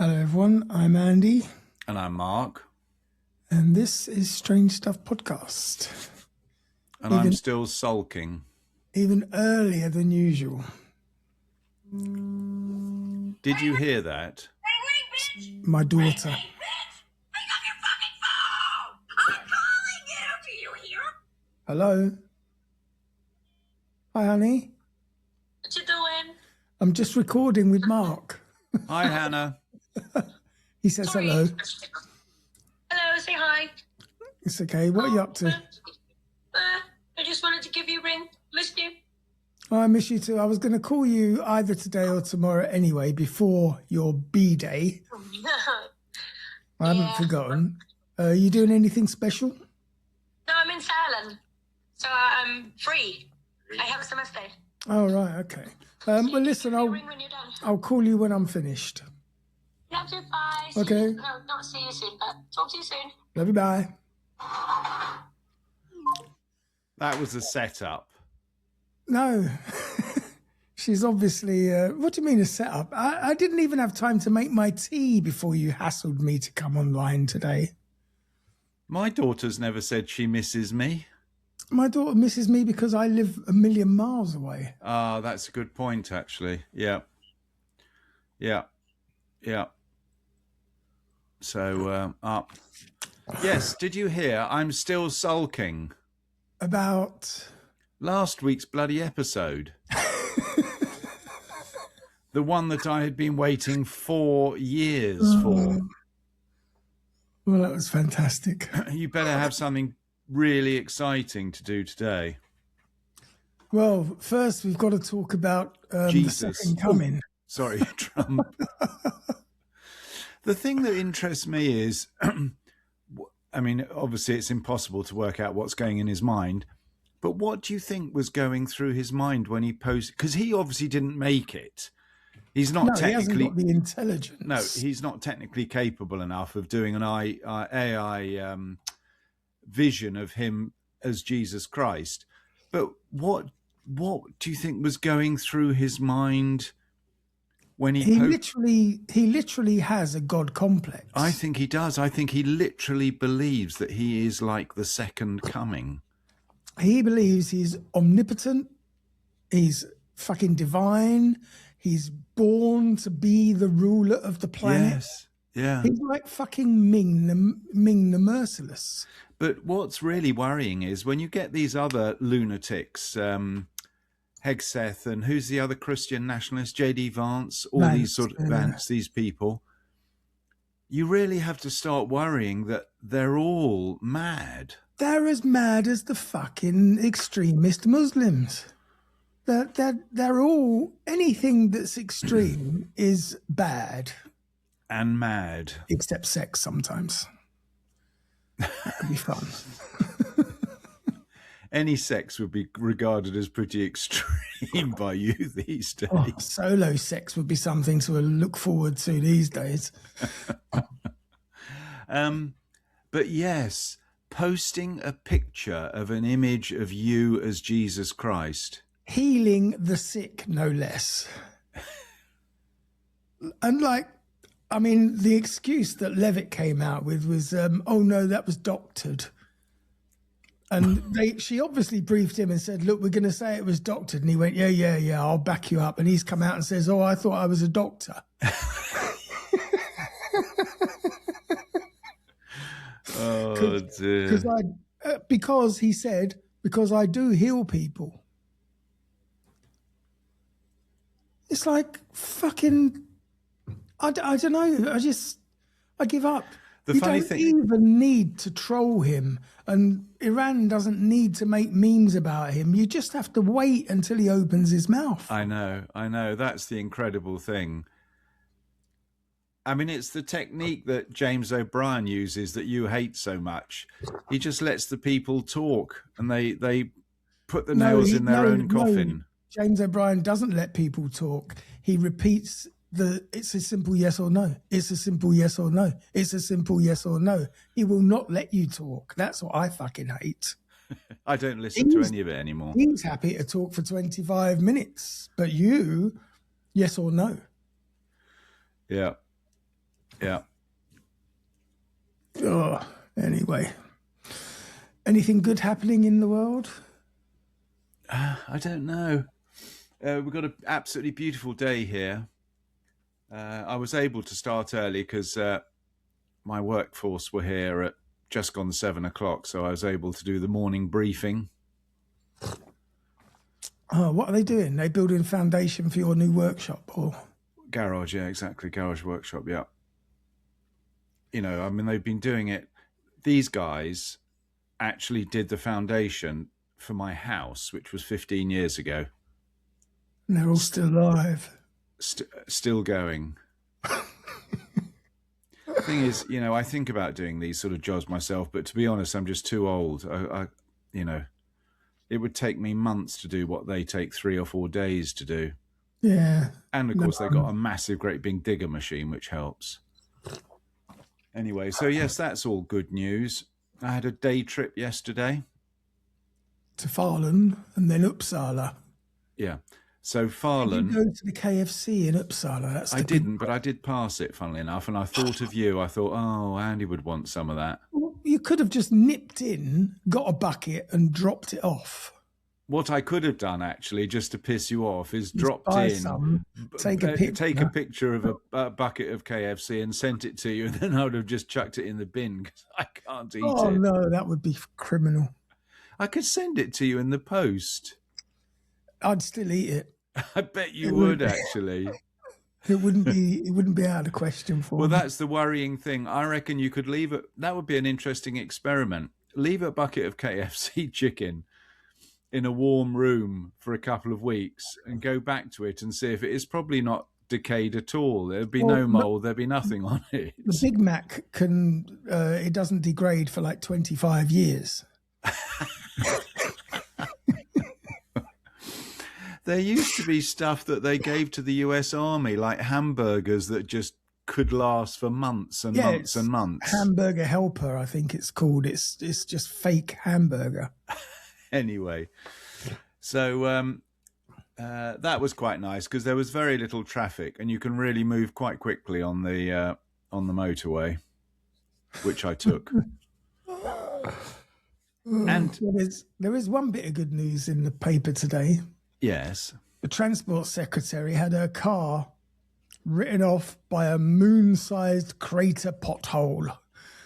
Hello everyone, I'm Andy, And I'm Mark. and this is Strange Stuff Podcast. And I'm still sulking. Even earlier than usual. Did you hear that? My daughter. Hey, bitch! Pick up your fucking phone! I'm calling you! Do you hear? Hello? Hi, honey. What you doing? I'm just recording with Mark. Hi, Hannah. He says Sorry. hello. Hello, say hi. It's okay. What are you up to? I just wanted to give you a ring. Missed you. Oh, I miss you too. I was going to call you either today or tomorrow anyway, before your B-Day. I haven't forgotten. You doing anything special? No, I'm in Salem, so I'm free. I have a semester. Oh, right. Okay. Well, listen, Give me a ring when you're done. I'll call you when I'm finished. Love you, bye. Okay. No, not see you soon, but talk to you soon. Love you, bye. That was a setup. No. She's obviously... what do you mean a setup? I didn't even have time to make my tea before you hassled me to come online today. My daughter's never said she misses me. My daughter misses me because I live a million miles away. Ah, that's a good point, actually. Yeah. So, yes, did you hear? I'm still sulking. About... Last week's bloody episode. The one that I had been waiting 4 years for. Well, that was fantastic. You better have something really exciting to do today. Well, first we've got to talk about the Jesus. second coming. Sorry, Trump. The thing that interests me is, I mean, obviously it's impossible to work out what's going in his mind, but what do you think was going through his mind when he posted? Because he obviously didn't make it. He's not He hasn't technically... got the intelligence. No, he's not technically capable enough of doing an AI vision of him as Jesus Christ. But what do you think was going through his mind when he literally has a God complex. I think he does. I think he literally believes that he is like the second coming. He believes he's omnipotent. He's fucking divine. He's born to be the ruler of the planet. Yes. Yeah. He's like fucking Ming the Merciless. But what's really worrying is when you get these other lunatics, Hegseth, and who's the other Christian nationalist, J.D. Vance, all Vance, these sort of Vance, these people, you really have to start worrying that they're all mad. They're as mad as the fucking extremist Muslims. They're all, anything that's extreme is bad. And mad. Except sex sometimes. That'd be fun. Any sex would be regarded as pretty extreme by you these days. Oh, solo sex would be something to look forward to these days. But yes, posting a picture of an image of you as Jesus Christ. Healing the sick, no less. And I mean, the excuse that Levitt came out with was, oh no, that was doctored. And she obviously briefed him and said, look, we're going to say it was doctored. And he went, yeah, I'll back you up. And he's come out and says, oh, I thought I was a doctor. Oh, dear. Because he said, because I do heal people. It's like fucking, I don't know. I give up. The funny thing, you don't even need to troll him, and Iran doesn't need to make memes about him. You just have to wait until he opens his mouth. I know. That's the incredible thing. I mean, it's the technique that James O'Brien uses that you hate so much. He just lets the people talk, and they put the nails in their own coffin. James O'Brien doesn't let people talk. He repeats it's a simple yes or no. It's a simple yes or no. It's a simple yes or no. He will not let you talk. That's what I fucking hate. I don't listen to any of it anymore. He's happy to talk for 25 minutes, but you, yes or no. Yeah. Yeah. Oh, anyway. Anything good happening in the world? I don't know. We've got an absolutely beautiful day here. I was able to start early because my workforce were here at just gone 7 o'clock, so I was able to do the morning briefing. Oh, what are they doing? They building a foundation for your new workshop, or Garage, yeah, exactly. Garage workshop, yeah. You know, I mean, they've been doing it. These guys actually did the foundation for my house, which was 15 years ago. and they're all still alive. Still going. Thing is, you know, I think about doing these sort of jobs myself, but to be honest, I'm just too old. You know, it would take me months to do what they take 3 or 4 days to do. Yeah. And of course, they've got a massive, great big digger machine, which helps. Anyway, so yes, that's all good news. I had a day trip yesterday. To Farland and then Uppsala. Yeah. So Did Farland. you go to the KFC in Uppsala? I didn't, but I did pass it, funnily enough. And I thought of you. I thought, oh, Andy would want some of that. You could have just nipped in, got a bucket, and dropped it off. What I could have done, actually, just to piss you off, is Just dropped buy in, some, take a picture of a bucket of KFC and sent it to you, and then I would have just chucked it in the bin because I can't eat it. Oh no, that would be criminal. I could send it to you in the post. I'd still eat it. I bet you would, actually. It wouldn't be out of the question for me. Well, that's the worrying thing. I reckon you could leave it. That would be an interesting experiment. Leave a bucket of KFC chicken in a warm room for a couple of weeks and go back to it and see if it is probably not decayed at all. There'd be no mold. There'd be nothing on it. The Big Mac it doesn't degrade for like 25 years. There used to be stuff that they gave to the US Army, like hamburgers that just could last for months and months and months. Hamburger Helper, I think it's called. It's just fake hamburger. Anyway, so that was quite nice because there was very little traffic and you can really move quite quickly on the motorway, which I took. And there is one bit of good news in the paper today. Yes. The Transport Secretary had her car written off by a moon-sized crater pothole.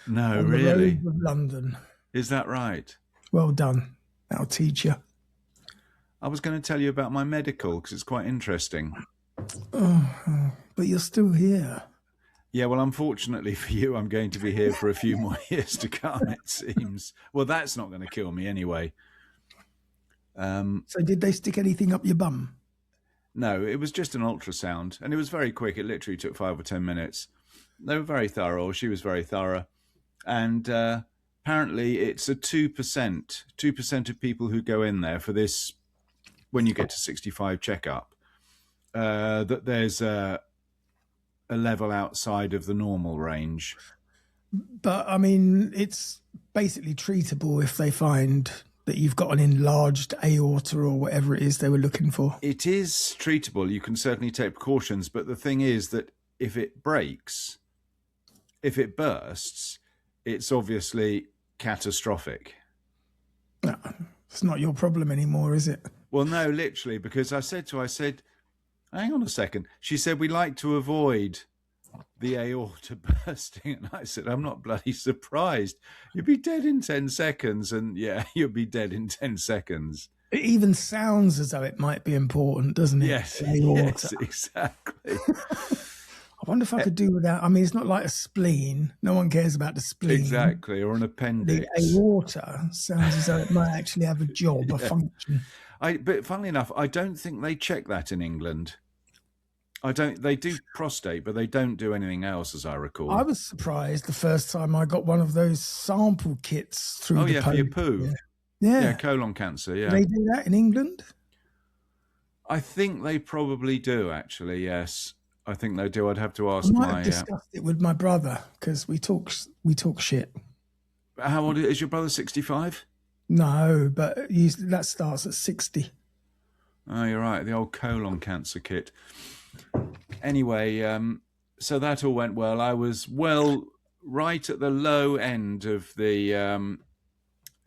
No, on really? the roads of London. Is that right? Well done. That'll teach you. I was going to tell you about my medical because it's quite interesting. Oh, but you're still here. Yeah, well, unfortunately for you, I'm going to be here for a few more years to come, it seems. Well, that's not going to kill me anyway. So did they stick anything up your bum? No, it was just an ultrasound, and it was very quick. It literally took 5 or 10 minutes. They were very thorough. She was very thorough. And apparently it's a 2% of people who go in there for this, when you get to 65 checkup, that there's a level outside of the normal range. But, I mean, it's basically treatable if they find that you've got an enlarged aorta or whatever it is they were looking for. It is treatable. You can certainly take precautions. But the thing is that if it breaks, if it bursts, it's obviously catastrophic. No, it's not your problem anymore, is it? Well, no, literally, because I said, hang on a second. She said, we like to avoid the aorta bursting. And I said, I'm not bloody surprised. You'd be dead in 10 seconds. And yeah, you'll be dead in 10 seconds. It even sounds as though it might be important, doesn't it? Yes, yes, exactly. I wonder if I could do without. I mean, it's not like a spleen. No one cares about the spleen. Exactly, or an appendix. The aorta sounds as though it might actually have a job, a function. But funnily enough, I don't think they check that in England. They do prostate, but they don't do anything else, as I recall. I was surprised the first time I got one of those sample kits through the post. For your poo. Yeah, colon cancer, yeah. Do they do that in England? I think they probably do, actually, yes. I think they do. I'd have to ask I might have discussed it with my brother because we talk shit. How old is your brother? 65? No, but that starts at 60. Oh, you're right. The old colon cancer kit. Anyway, so that all went well. I was right at the low end of the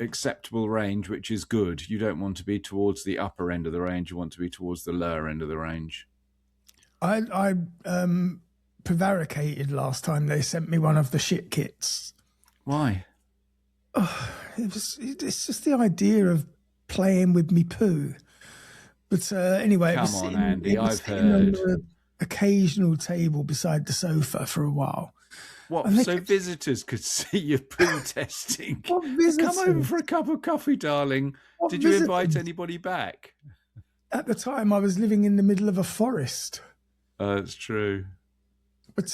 acceptable range, which is good. You don't want to be towards the upper end of the range. You want to be towards the lower end of the range. I prevaricated last time they sent me one of the shit kits. Why? It's just the idea of playing with me poo. But anyway, Come on, Andy, I've heard. On the occasional table beside the sofa for a while. What? So visitors could see you poo testing? What visitors? Come over for a cup of coffee, darling. Did you invite anybody back? At the time, I was living in the middle of a forest. That's true. But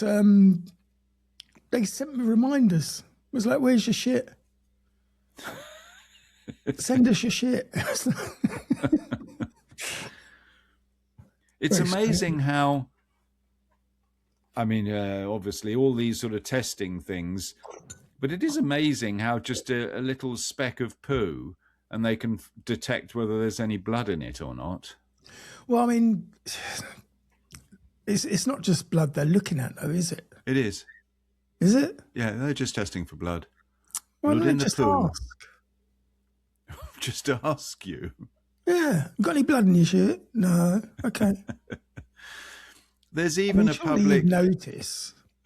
they sent me reminders. It was like, where's your shit? Send us your shit. It's amazing how, I mean, obviously all these sort of testing things, but it is amazing how just a little speck of poo and they can detect whether there's any blood in it or not. Well, I mean, it's not just blood they're looking at, though, is it? It is. Is it? Yeah, they're just testing for blood. Why Blood don't in they the just poo. ask? Just to ask you. Yeah. Got any blood in your shit? No. Okay. There's even a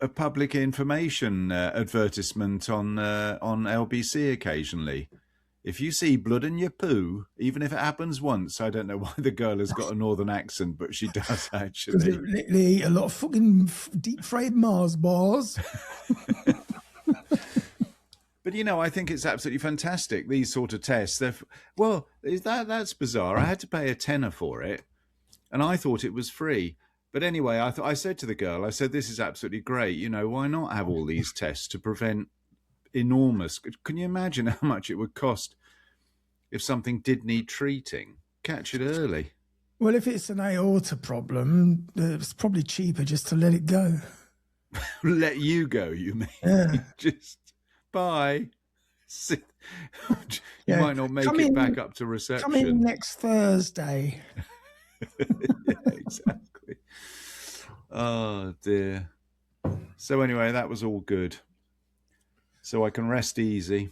public information advertisement on LBC occasionally. If you see blood in your poo, even if it happens once, I don't know why the girl has got a northern accent, but she does actually. They eat a lot of fucking deep fried Mars bars. But, you know, I think it's absolutely fantastic, these sort of tests. That's bizarre. I had to pay £10 for it, and I thought it was free. But anyway, I said to the girl, I said, this is absolutely great. You know, why not have all these tests to prevent enormous... Can you imagine how much it would cost if something did need treating? Catch it early. Well, if it's an aorta problem, it's probably cheaper just to let it go. Let you go, you mean? Yeah. Just... Bye. You might not make it back up to reception. Come in next Thursday. Yeah, exactly. Oh, dear. So anyway, that was all good. So I can rest easy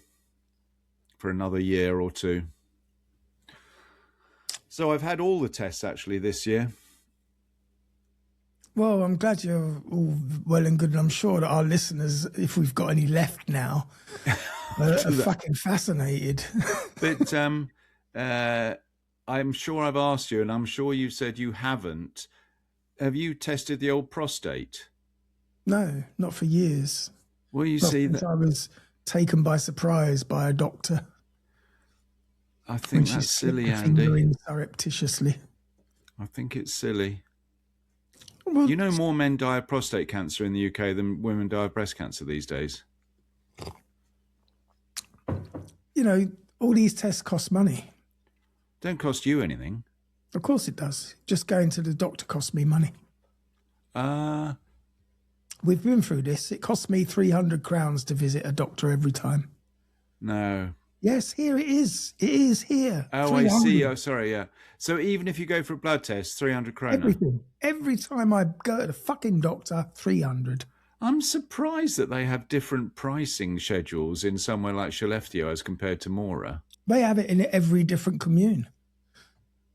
for another year or two. So I've had all the tests, actually, this year. Well, I'm glad you're all well and good. And I'm sure that our listeners, if we've got any left now, are fucking fascinated. But I'm sure I've asked you, and I'm sure you said you haven't. Have you tested the old prostate? No, not for years. Well, you not see since that I was taken by surprise by a doctor. I think that's silly, Andy. Surreptitiously. I think it's silly. Well, you know, more men die of prostate cancer in the UK than women die of breast cancer these days. You know, all these tests cost money. Don't cost you anything. Of course it does. Just going to the doctor costs me money. We've been through this. It costs me 300 crowns to visit a doctor every time. No. Yes, here it is. It is here. Oh, 300. I see. Oh, sorry, yeah. So even if you go for a blood test, 300 krona. Everything. Every time I go to the fucking doctor, 300. I'm surprised that they have different pricing schedules in somewhere like Skellefteå as compared to Mora. They have it in every different commune.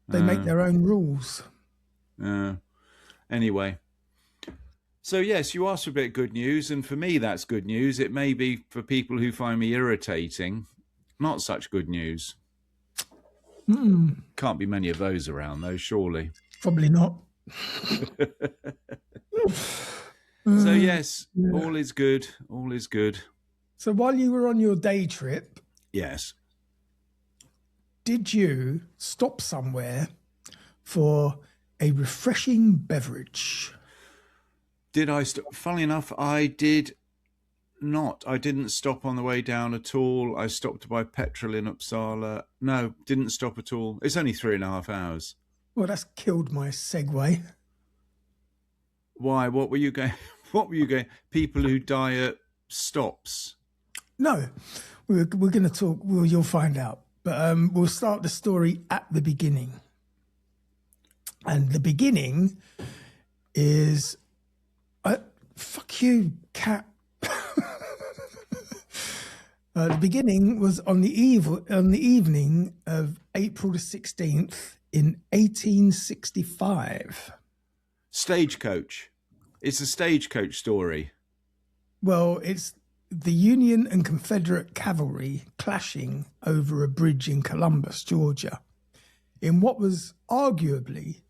They make their own rules. Anyway. So, yes, you asked for a bit of good news, and for me that's good news. It may be for people who find me irritating, not such good news. Can't be many of those around, though, surely. Probably not. So, yes, all is good. All is good. So while you were on your day trip... Yes. Did you stop somewhere for a refreshing beverage? Did I stop? Funnily enough, I did not. I didn't stop on the way down at all. I stopped to buy petrol in Uppsala. No, didn't stop at all. It's only 3.5 hours. Well, that's killed my segue. Why? What were you going? What were you going? People who die at stops. No, we're going to talk. Well, you'll find out. But we'll start the story at the beginning. And the beginning is Fuck you, cat. The beginning was on the evening of April the 16th in 1865. Stagecoach. It's a stagecoach story. Well, it's the Union and Confederate cavalry clashing over a bridge in Columbus, Georgia, in what was arguably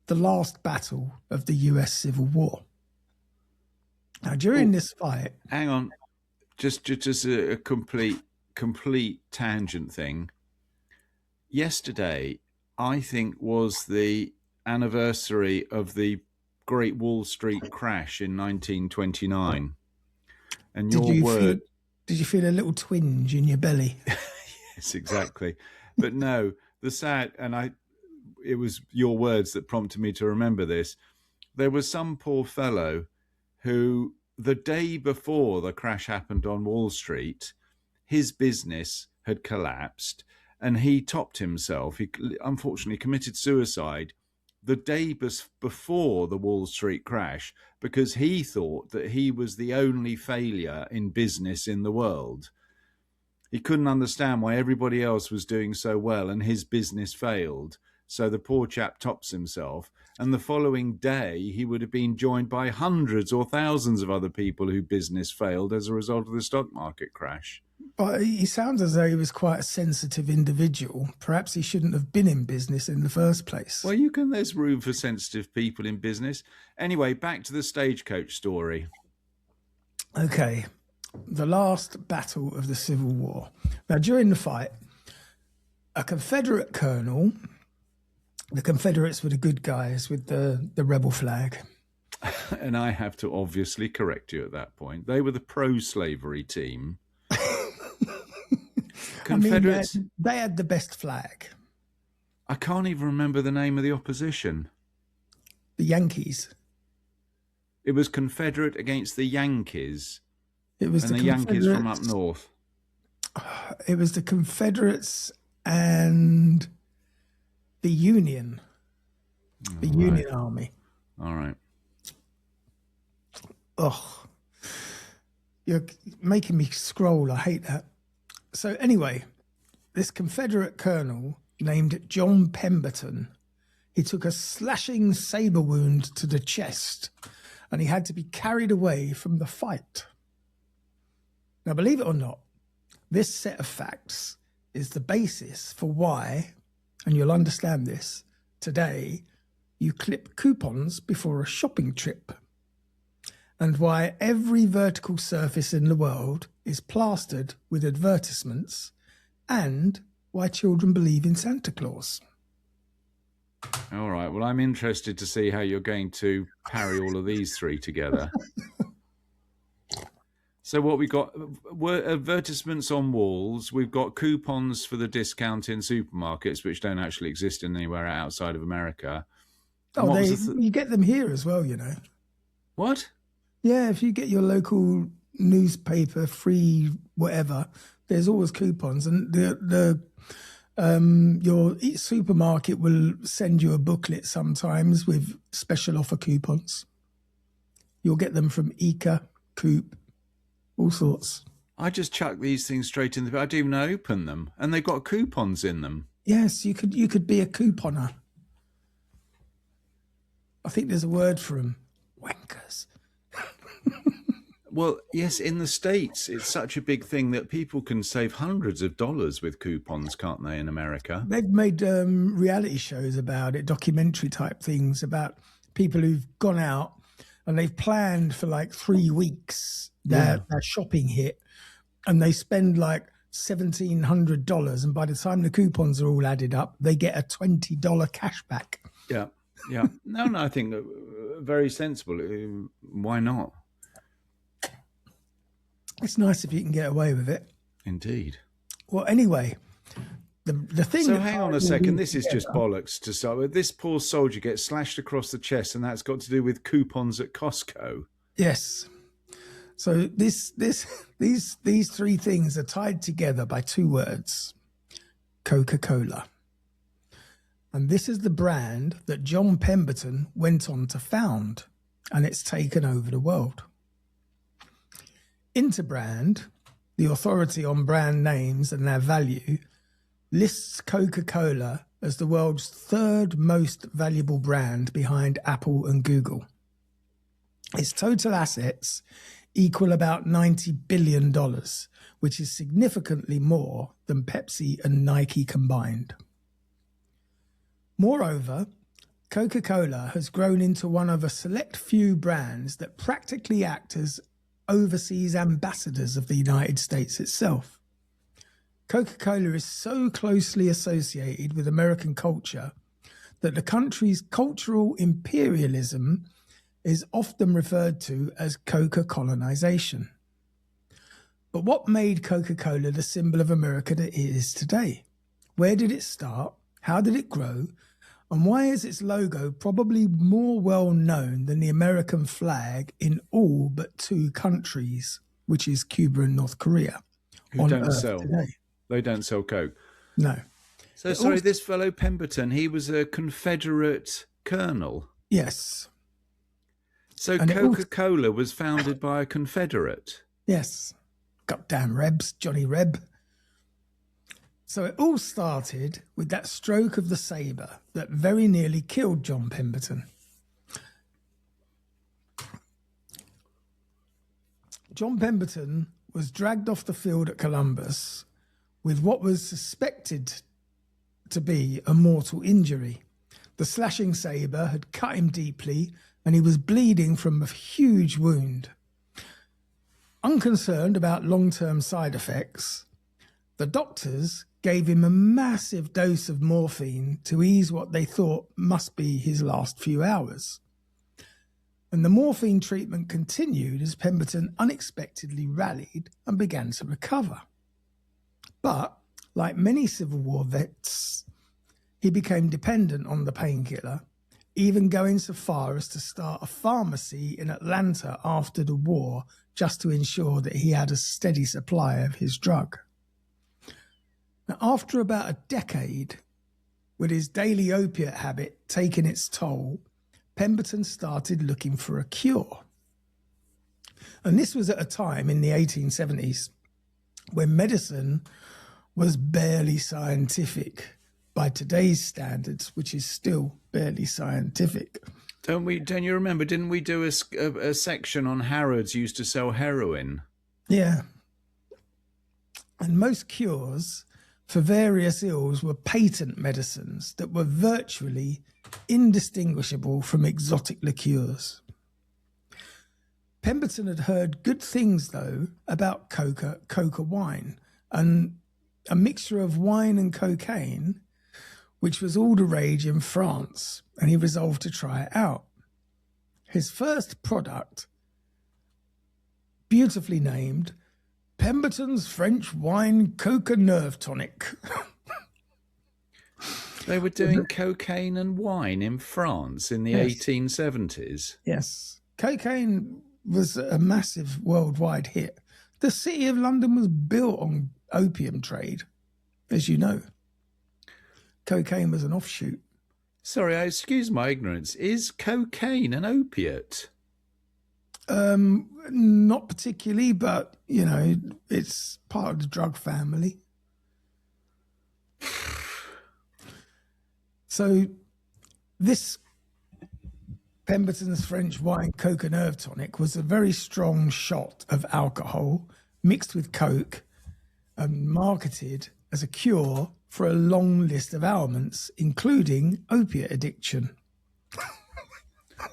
the last battle of the US Civil War. Now, during this fight... Hang on. Just a complete tangent thing. Yesterday, I think, was the anniversary of the Great Wall Street crash in 1929. And Did you feel a little twinge in your belly? Yes, exactly. But no, it was your words that prompted me to remember this. There was some poor fellow who, the day before the crash happened on Wall Street, his business had collapsed and he topped himself. He unfortunately committed suicide the day before the Wall Street crash because he thought that he was the only failure in business in the world. He couldn't understand why everybody else was doing so well and his business failed. So the poor chap tops himself. And the following day, he would have been joined by hundreds or thousands of other people whose business failed as a result of the stock market crash. But he sounds as though he was quite a sensitive individual. Perhaps he shouldn't have been in business in the first place. Well, there's room for sensitive people in business. Anyway, back to the stagecoach story. Okay. The last battle of the Civil War. Now, during the fight, a Confederate colonel, the Confederates were the good guys with the rebel flag. And I have to obviously correct you at that point. They were the pro-slavery team. Confederates. I mean, they had the best flag. I can't even remember the name of the opposition. The Yankees. It was Confederate against the Yankees. It was the Yankees from up north. It was the Confederates and the Union. The Union Army. All right. Oh, you're making me scroll. I hate that. So anyway, this Confederate colonel named John Pemberton, he took a slashing saber wound to the chest and he had to be carried away from the fight. Now, believe it or not, this set of facts is the basis for why, and you'll understand this, today you clip coupons before a shopping trip, and why every vertical surface in the world is plastered with advertisements, and why children believe in Santa Claus. All right. Well, I'm interested to see how you're going to parry all of these three together. So what we got were advertisements on walls. We've got coupons for the discount in supermarkets, which don't actually exist anywhere outside of America. Oh, you get them here as well, you know. What? Yeah, if you get your local newspaper, free whatever, there's always coupons, and your supermarket will send you a booklet sometimes with special offer coupons. You'll get them from ICA, Coop, all sorts. I just chuck these things straight in I didn't even open them, and they've got coupons in them. Yes, you could be a couponer. I think there's a word for them. Wankers. Well, yes, in the States, it's such a big thing that people can save hundreds of dollars with coupons, can't they, in America? They've made reality shows about it, documentary type things about people who've gone out and they've planned for like 3 weeks their shopping hit, and they spend like $1,700, and by the time the coupons are all added up, they get a $20 cash back. Yeah. No, I think very sensible. Why not? It's nice if you can get away with it. Indeed. Well, anyway, the thing... So hang on a second. This is just bollocks to start with. This poor soldier gets slashed across the chest, and that's got to do with coupons at Costco. Yes. So these three things are tied together by two words: Coca-Cola. And this is the brand that John Pemberton went on to found, and it's taken over the world. Interbrand, the authority on brand names and their value, lists Coca-Cola as the world's third most valuable brand behind Apple and Google. Its total assets equal about $90 billion, which is significantly more than Pepsi and Nike combined. Moreover, Coca-Cola has grown into one of a select few brands that practically act as overseas ambassadors of the United States itself. Coca-Cola is so closely associated with American culture that the country's cultural imperialism is often referred to as Coca-colonization. But what made Coca-Cola the symbol of America that it is today? Where did it start? How did it grow? And why is its logo probably more well known than the American flag in all but two countries, which is Cuba and North Korea? Who don't sell. Today. They don't sell Coke. No. So, sorry, this fellow Pemberton, he was a Confederate colonel. Yes. So and Coca-Cola was founded by a Confederate. Yes. Goddamn Rebs, Johnny Reb. So it all started with that stroke of the sabre that very nearly killed John Pemberton. John Pemberton was dragged off the field at Columbus with what was suspected to be a mortal injury. The slashing sabre had cut him deeply and he was bleeding from a huge wound. Unconcerned about long-term side effects, the doctors gave him a massive dose of morphine to ease what they thought must be his last few hours. And the morphine treatment continued as Pemberton unexpectedly rallied and began to recover. But, like many Civil War vets, he became dependent on the painkiller, even going so far as to start a pharmacy in Atlanta after the war just to ensure that he had a steady supply of his drug. Now, after about a decade, with his daily opiate habit taking its toll, Pemberton started looking for a cure. And this was at a time in the 1870s when medicine was barely scientific by today's standards, which is still barely scientific. Don't you remember, didn't we do a section on Harrods used to sell heroin? Yeah. And most cures for various ills were patent medicines that were virtually indistinguishable from exotic liqueurs. Pemberton had heard good things, though, about coca wine, and a mixture of wine and cocaine, which was all the rage in France, and he resolved to try it out. His first product, beautifully named Pemberton's French Wine Coca Nerve Tonic. They were doing cocaine and wine in France in the 1870s. Yes. Cocaine was a massive worldwide hit. The city of London was built on opium trade, as you know. Cocaine was an offshoot. Sorry, I excuse my ignorance. Is cocaine an opiate? Not particularly, but, you know, it's part of the drug family. So this Pemberton's French Wine Coca Nerve Tonic was a very strong shot of alcohol mixed with coke and marketed as a cure for a long list of ailments, including opiate addiction.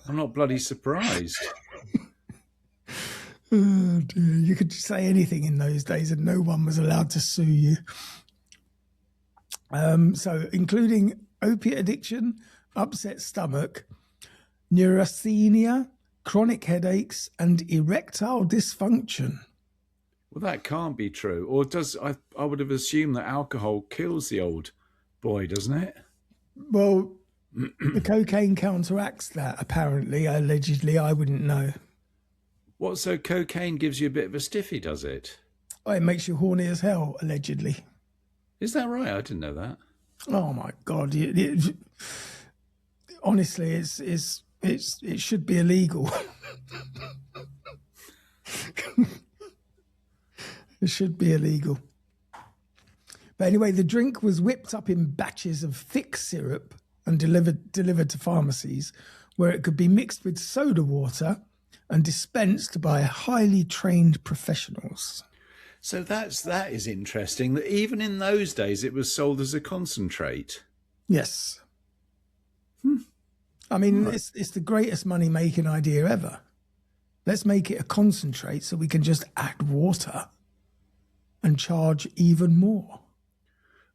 I'm not bloody surprised. Oh dear, you could say anything in those days and no one was allowed to sue you. So including opiate addiction, upset stomach, neurasthenia, chronic headaches, and erectile dysfunction. Well, that can't be true. Or does I would have assumed that alcohol kills the old boy, doesn't it? Well, the cocaine counteracts that, apparently, allegedly. I wouldn't know. What, so cocaine gives you a bit of a stiffy, does it? Oh, it makes you horny as hell, allegedly. Is that right? I didn't know that. Oh my God! Honestly, it should be illegal. It should be illegal. But anyway, the drink was whipped up in batches of thick syrup and delivered to pharmacies, where it could be mixed with soda water and dispensed by highly trained professionals. So that is interesting, that even in those days it was sold as a concentrate. Yes. I mean, it's the greatest money-making idea ever. Let's make it a concentrate so we can just add water and charge even more.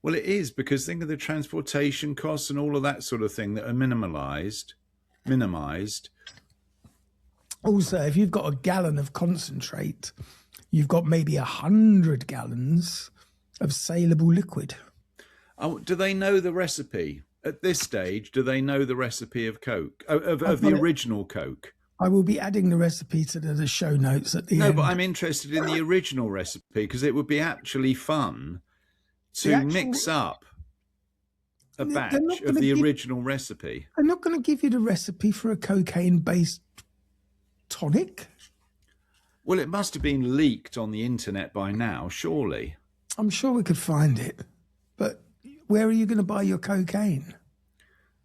Well, it is, because think of the transportation costs and all of that sort of thing that are minimized. Also, if you've got a gallon of concentrate, you've got maybe 100 gallons of saleable liquid. Oh, do they know the recipe? At this stage, do they know the recipe of Coke, of the original Coke? I will be adding the recipe to the show notes at the end. No, but I'm interested in the original recipe, because it would be actually fun to mix up a batch of the original recipe. I'm not going to give you the recipe for a cocaine-based tonic. Well, it must have been leaked on the internet by now, surely. I'm sure we could find it. But where are you going to buy your cocaine?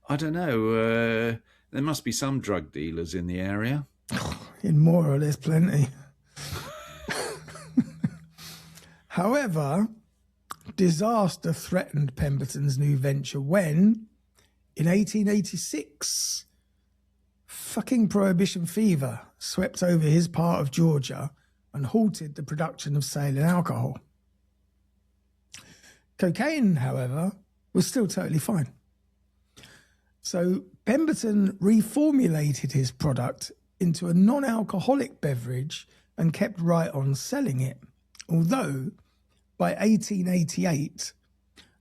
I don't know. There must be some drug dealers in the area. In Mora, there's plenty. However, disaster threatened Pemberton's new venture when, in 1886, fucking prohibition fever swept over his part of Georgia and halted the production of sale and alcohol. Cocaine, however, was still totally fine. So Pemberton reformulated his product into a non-alcoholic beverage and kept right on selling it. Although by 1888,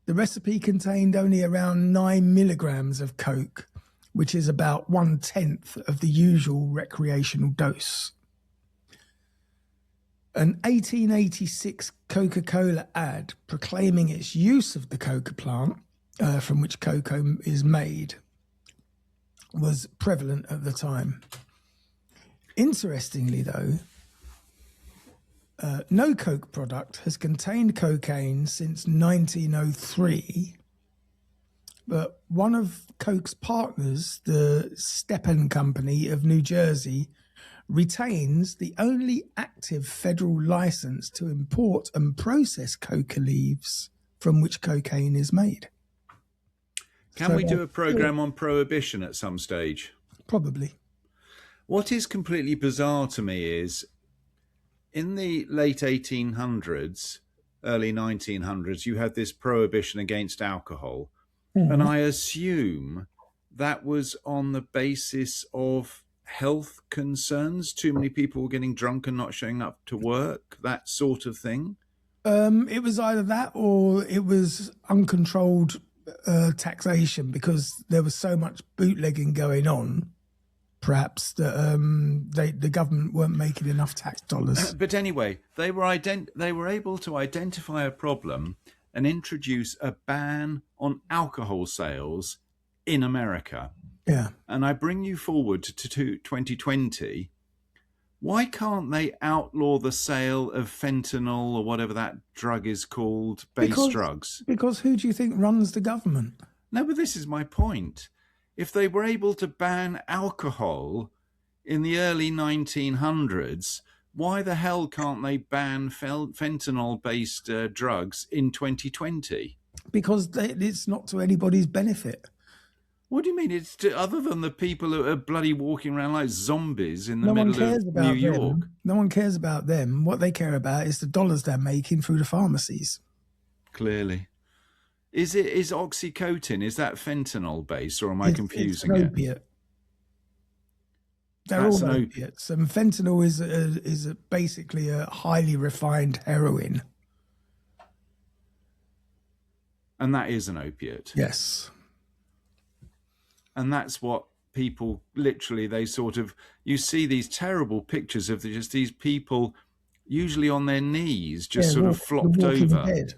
the recipe contained only around 9 milligrams of Coke, which is about 1/10 of the usual recreational dose. An 1886 Coca-Cola ad proclaiming its use of the coca plant, from which cocoa is made, was prevalent at the time. Interestingly, though, no Coke product has contained cocaine since 1903, but one of Coke's partners, the Stepan Company of New Jersey, retains the only active federal license to import and process coca leaves from which cocaine is made. Can we do a program on prohibition at some stage? Probably. What is completely bizarre to me is, in the late 1800s, early 1900s, you had this prohibition against alcohol. And I assume that was on the basis of health concerns. Too many people were getting drunk and not showing up to work, that sort of thing. It was either that or it was uncontrolled taxation, because there was so much bootlegging going on, perhaps, that the government weren't making enough tax dollars. But anyway, they were able to identify a problem and introduce a ban on alcohol sales in America. Yeah. And I bring you forward to 2020. Why can't they outlaw the sale of fentanyl or whatever that drug is called, drugs? Because who do you think runs the government? No, but this is my point. If they were able to ban alcohol in the early 1900s, why the hell can't they ban fentanyl-based drugs in 2020? Because it's not to anybody's benefit. What do you mean? It's other than the people who are bloody walking around like zombies in the middle of New York. No one cares about them. What they care about is the dollars they're making through the pharmacies. Clearly. Is oxycontin, is that fentanyl based, or am I confusing it? It's an opiate. They're all opiates. And fentanyl is basically a highly refined heroin. And that is an opiate? Yes. And that's what people literally, you see these terrible pictures of just these people, usually on their knees, just sort of flopped over. Dead.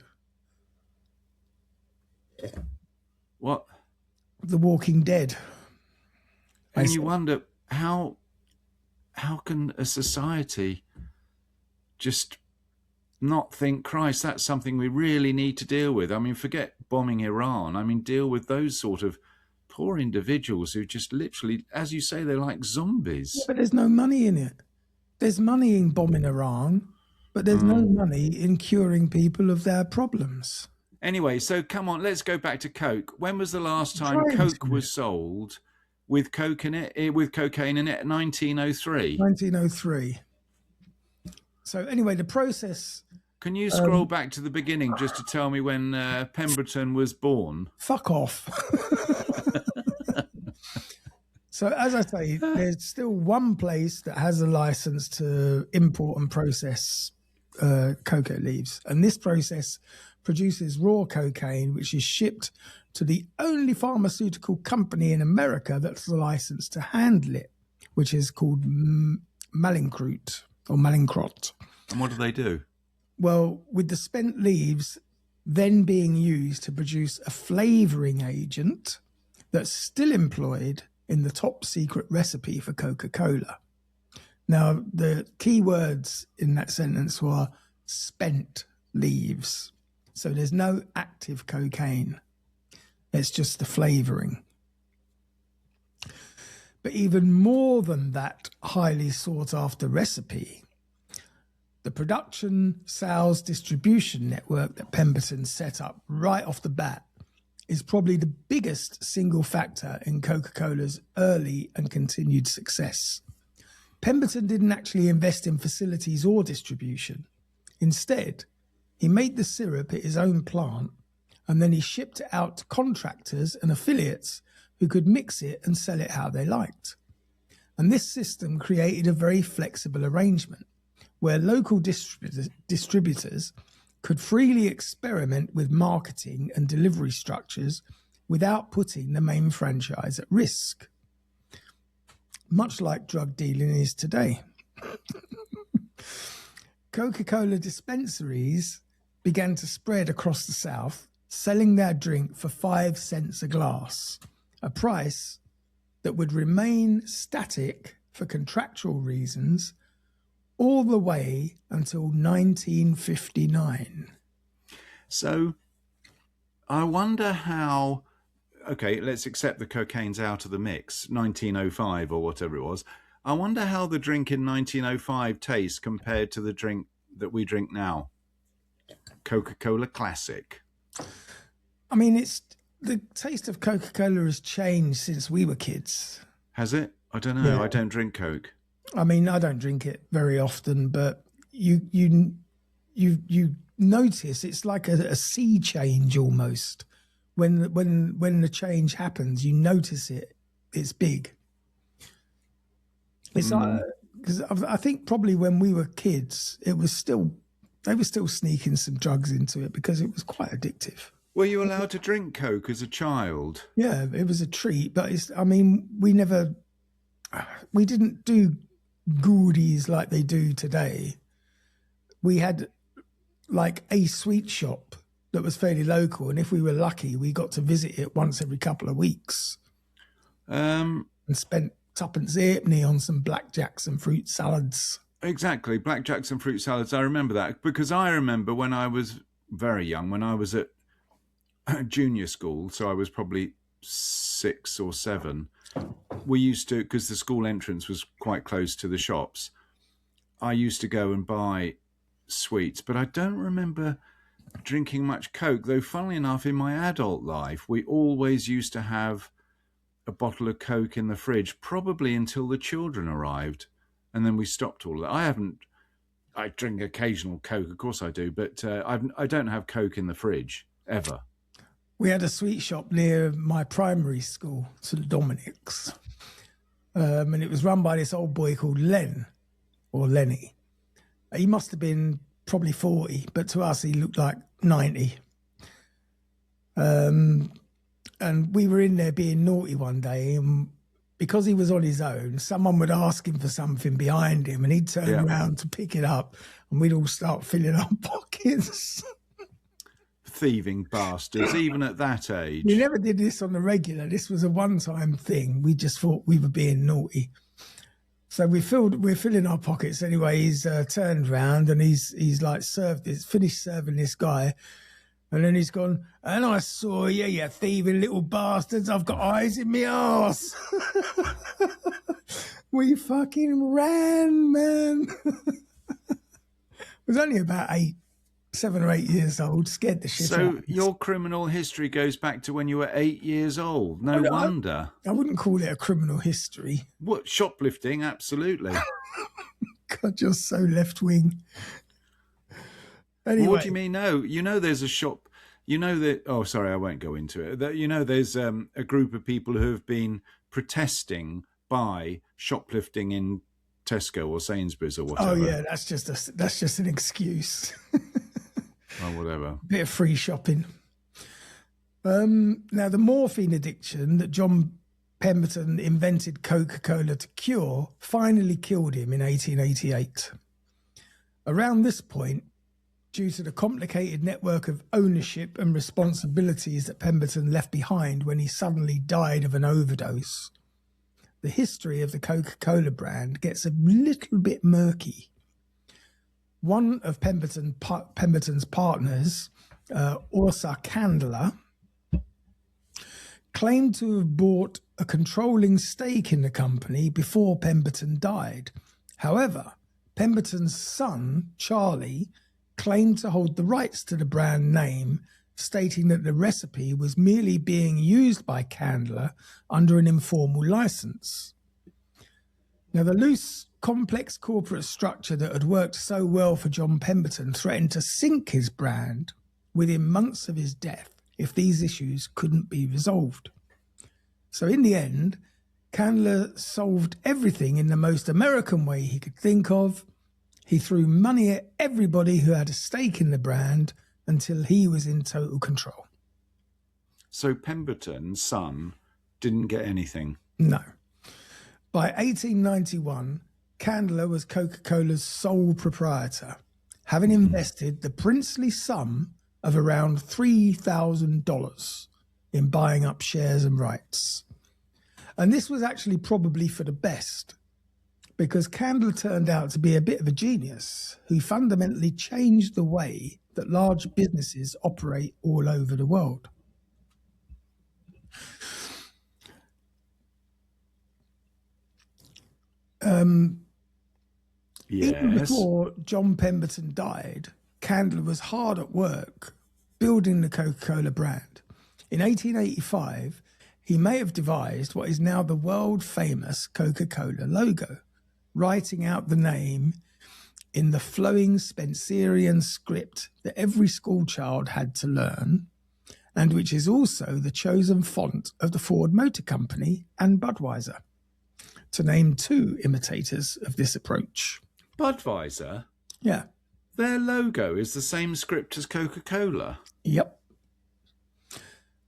What? The Walking Dead. And you wonder, how can a society just not think, Christ, that's something we really need to deal with? I mean, forget bombing Iran. I mean, deal with those sort of poor individuals who just literally, as you say, they're like zombies. But there's no money in it. There's money in bombing Iran, but there's no money in curing people of their problems. Anyway, so come on, let's go back to Coke. When was the last time Coke was sold with Coke in it, with cocaine in it? 1903. 1903. So anyway, the process. Can you scroll back to the beginning just to tell me when Pemberton was born? Fuck off. So as I say, there's still one place that has a license to import and process cocoa leaves. And this process produces raw cocaine, which is shipped to the only pharmaceutical company in America that's licensed to handle it, which is called Mallinckrodt or Mallinckrodt. And what do they do? Well, with the spent leaves then being used to produce a flavouring agent that's still employed in the top secret recipe for Coca-Cola. Now, the key words in that sentence were spent leaves. So there's no active cocaine. It's just the flavouring. But even more than that highly sought after recipe, the production, sales, distribution network that Pemberton set up right off the bat is probably the biggest single factor in Coca-Cola's early and continued success. Pemberton didn't actually invest in facilities or distribution. Instead, he made the syrup at his own plant, and then he shipped it out to contractors and affiliates who could mix it and sell it how they liked. And this system created a very flexible arrangement where local distributors could freely experiment with marketing and delivery structures without putting the main franchise at risk. Much like drug dealing is today. Coca-Cola dispensaries began to spread across the South, selling their drink for 5 cents a glass, a price that would remain static for contractual reasons all the way until 1959. So I wonder how, okay, let's accept the cocaine's out of the mix, 1905 or whatever it was. I wonder how the drink in 1905 tastes compared to the drink that we drink now. Coca-Cola Classic. I mean, the taste of Coca-Cola has changed since we were kids. Has it? I don't know. Yeah. I don't drink Coke. I mean, I don't drink it very often, but you notice it's like a sea change almost. When the change happens, you notice it. It's big. It's like, because I think probably when we were kids, they were still sneaking some drugs into it because it was quite addictive. Were you allowed to drink Coke as a child? Yeah, it was a treat, but we didn't do goodies like they do today. We had like a sweet shop that was fairly local, and if we were lucky, we got to visit it once every couple of weeks. And spent tuppence halfpenny on some blackjacks and fruit salads. Exactly, blackjacks and fruit salads. I remember that because I remember when I was very young, when I was at junior school, so I was probably 6 or 7, we used to, because the school entrance was quite close to the shops, I used to go and buy sweets, but I don't remember drinking much Coke, though funnily enough, in my adult life, we always used to have a bottle of Coke in the fridge, probably until the children arrived, and then we stopped all of that. I drink occasional Coke, of course I do, but I don't have Coke in the fridge, ever. We had a sweet shop near my primary school, St Dominic's, and it was run by this old boy called Lenny. He must have been probably 40, but to us he looked like 90. And we were in there being naughty one day, and because he was on his own, someone would ask him for something behind him, and he'd turn around to pick it up, and we'd all start filling our pockets. Thieving bastards, even at that age. We never did this on the regular. This was a one-time thing. We just thought we were being naughty. So we're filling our pockets anyway. He's turned round and he's like finished serving this guy. And then he's gone, and I saw you, you thieving little bastards. I've got eyes in my arse. We fucking ran, man. Was only about 7 or 8 years old, scared the shit out of So us. your criminal history goes back to when you were 8 years old. No wonder. I wouldn't call it a criminal history. What, shoplifting? Absolutely. God, you're so left wing. Anyway, What do you mean? No, you know there's a shop. You know that. Oh, sorry, I won't go into it. That, you know, there's a group of people who have been protesting by shoplifting in Tesco or Sainsbury's or whatever. Oh yeah, that's just an excuse. Or whatever. Bit of free shopping. Now, the morphine addiction that John Pemberton invented Coca-Cola to cure finally killed him in 1888. Around this point, due to the complicated network of ownership and responsibilities that Pemberton left behind when he suddenly died of an overdose, the history of the Coca-Cola brand gets a little bit murky. One of Pemberton's partners, Ursa Candler, claimed to have bought a controlling stake in the company before Pemberton died. However, Pemberton's son, Charlie, claimed to hold the rights to the brand name, stating that the recipe was merely being used by Candler under an informal license. Now, the loose, complex corporate structure that had worked so well for John Pemberton threatened to sink his brand within months of his death if these issues couldn't be resolved. So in the end, Candler solved everything in the most American way he could think of. He threw money at everybody who had a stake in the brand until he was in total control. So Pemberton's son didn't get anything. No. By 1891, Candler was Coca-Cola's sole proprietor, having invested the princely sum of around $3,000 in buying up shares and rights. And this was actually probably for the best, because Candler turned out to be a bit of a genius who fundamentally changed the way that large businesses operate all over the world. Even before John Pemberton died, Candler was hard at work building the Coca-Cola brand. In 1885, he may have devised what is now the world-famous Coca-Cola logo, writing out the name in the flowing Spencerian script that every schoolchild had to learn, and which is also the chosen font of the Ford Motor Company and Budweiser, to name two imitators of this approach. Budweiser? Yeah. Their logo is the same script as Coca-Cola. Yep.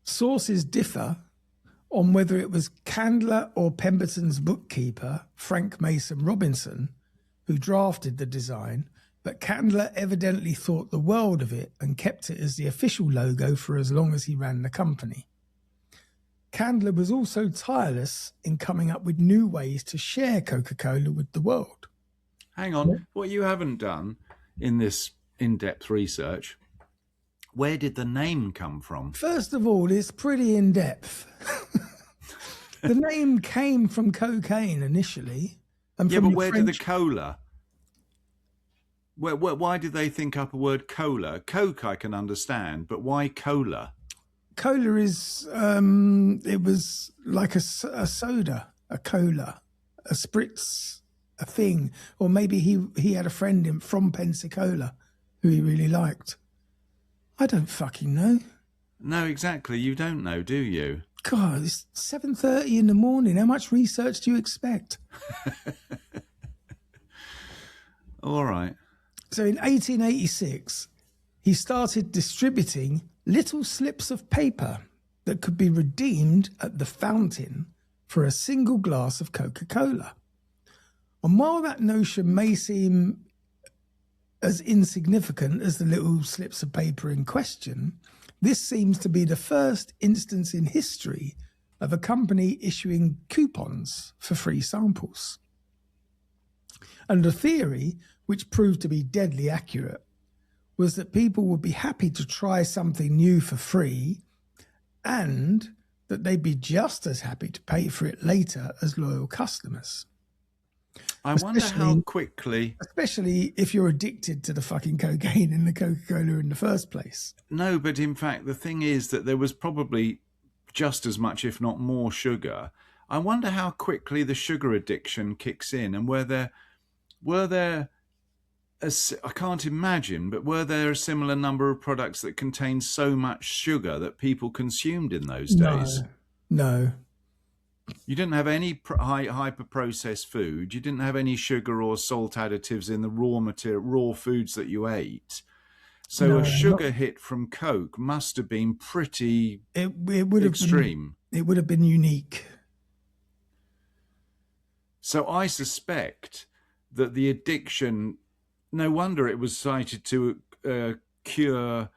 Sources differ on whether it was Candler or Pemberton's bookkeeper, Frank Mason Robinson, who drafted the design, but Candler evidently thought the world of it and kept it as the official logo for as long as he ran the company. Candler was also tireless in coming up with new ways to share Coca-Cola with the world. Hang on, what you haven't done in this in-depth research, where did the name come from? First of all, it's pretty in-depth. The name came from cocaine initially. And Yeah, from but where French... did the cola? Why did they think up a word cola? Coke I can understand, but why cola? Cola is, it was like a soda, a cola, a spritz, a thing. Or maybe he had a friend from Pensacola who he really liked. I don't fucking know. No, exactly. You don't know, do you? God, it's 7:30 in the morning. How much research do you expect? All right. So in 1886, he started distributing little slips of paper that could be redeemed at the fountain for a single glass of Coca-Cola. And while that notion may seem as insignificant as the little slips of paper in question, this seems to be the first instance in history of a company issuing coupons for free samples. And the theory, which proved to be deadly accurate, was that people would be happy to try something new for free, and that they'd be just as happy to pay for it later as loyal customers. I wonder how quickly... Especially if you're addicted to the fucking cocaine in the Coca-Cola in the first place. No, but in fact, the thing is that there was probably just as much, if not more, sugar. I wonder how quickly the sugar addiction kicks in, and were there I can't imagine, but were there a similar number of products that contained so much sugar that people consumed in those days? No. You didn't have any hyper-processed food. You didn't have any sugar or salt additives in the raw foods that you ate. So a sugar hit from Coke must have been pretty extreme. It would have been unique. So I suspect that the addiction, no wonder it was cited to cure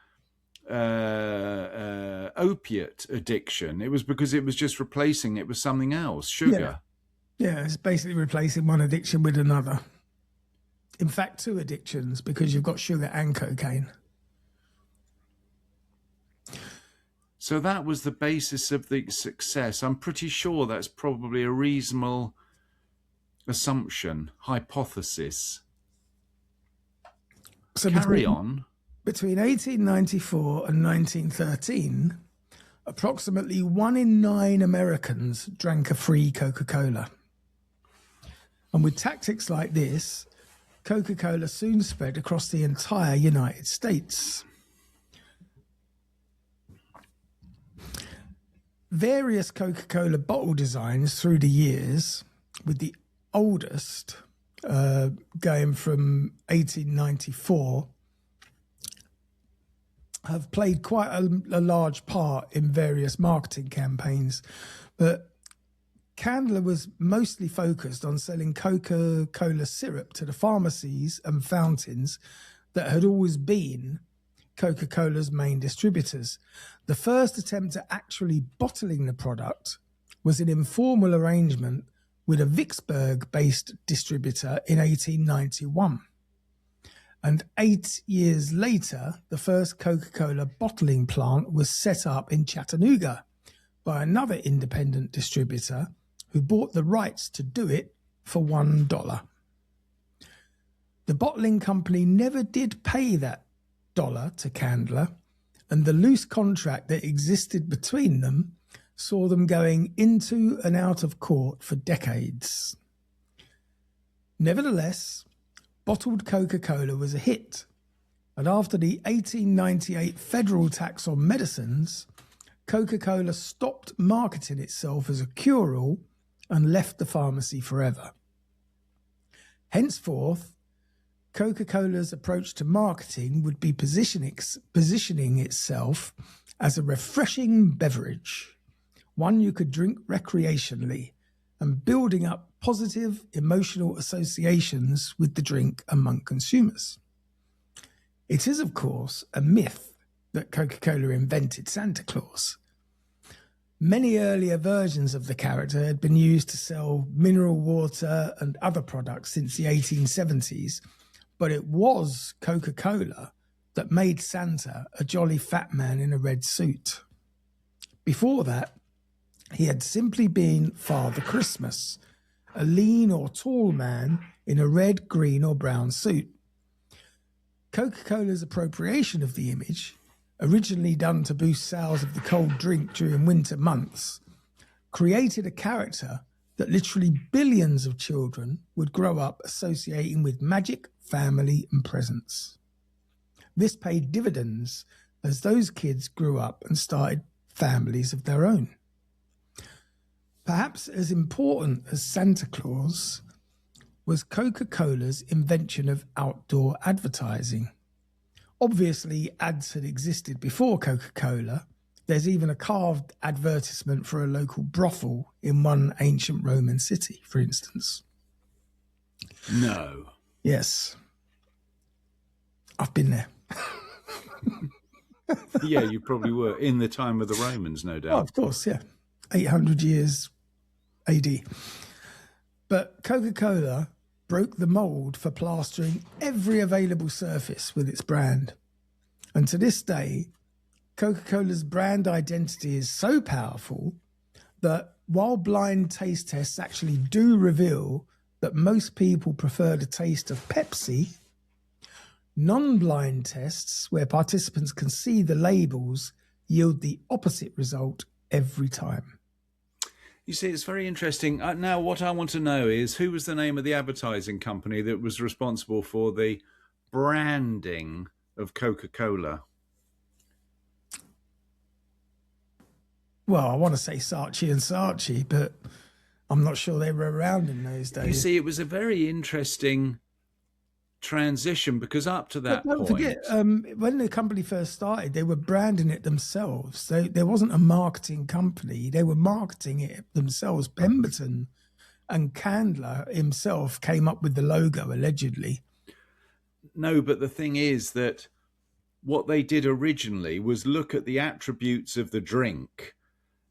opiate addiction. It was because it was just replacing it with something else, sugar. Yeah, it's basically replacing one addiction with another. In fact, two addictions, because you've got sugar and cocaine. So that was the basis of the success. I'm pretty sure that's probably a reasonable assumption, hypothesis. So carry on. Between 1894 and 1913, approximately 1 in 9 Americans drank a free Coca-Cola. And with tactics like this, Coca-Cola soon spread across the entire United States. Various Coca-Cola bottle designs through the years, with the oldest going from 1894, have played quite a large part in various marketing campaigns. But Candler was mostly focused on selling Coca-Cola syrup to the pharmacies and fountains that had always been Coca-Cola's main distributors. The first attempt at actually bottling the product was an informal arrangement with a Vicksburg-based distributor in 1891. And 8 years later, the first Coca-Cola bottling plant was set up in Chattanooga by another independent distributor who bought the rights to do it for $1. The bottling company never did pay that dollar to Candler, and the loose contract that existed between them saw them going into and out of court for decades. Nevertheless, bottled Coca-Cola was a hit, and after the 1898 federal tax on medicines, Coca-Cola stopped marketing itself as a cure-all and left the pharmacy forever. Henceforth, Coca-Cola's approach to marketing would be positioning itself as a refreshing beverage, one you could drink recreationally, and building up positive emotional associations with the drink among consumers. It is, of course, a myth that Coca-Cola invented Santa Claus. Many earlier versions of the character had been used to sell mineral water and other products since the 1870s, but it was Coca-Cola that made Santa a jolly fat man in a red suit. Before that, he had simply been Father Christmas, a lean or tall man in a red, green or brown suit. Coca-Cola's appropriation of the image, originally done to boost sales of the cold drink during winter months, created a character that literally billions of children would grow up associating with magic, family and presents. This paid dividends as those kids grew up and started families of their own. Perhaps as important as Santa Claus was Coca-Cola's invention of outdoor advertising. Obviously, ads had existed before Coca-Cola. There's even a carved advertisement for a local brothel in one ancient Roman city, for instance. No. Yes. I've been there. Yeah, you probably were in the time of the Romans, no doubt. Oh, of course, yeah. 800 years AD. But Coca-Cola broke the mold for plastering every available surface with its brand. And to this day, Coca-Cola's brand identity is so powerful that while blind taste tests actually do reveal that most people prefer the taste of Pepsi, non-blind tests where participants can see the labels yield the opposite result every time. You see, it's very interesting. Now, what I want to know is who was the name of the advertising company that was responsible for the branding of Coca-Cola? Well, I want to say Saatchi and Saatchi, but I'm not sure they were around in those days. You see, it was a very interesting transition because up to that Don't point, forget, when the company first started, they were branding it themselves. So there wasn't a marketing company; they were marketing it themselves. Pemberton and Candler himself came up with the logo, allegedly. no, but the thing is that what they did originally was look at the attributes of the drink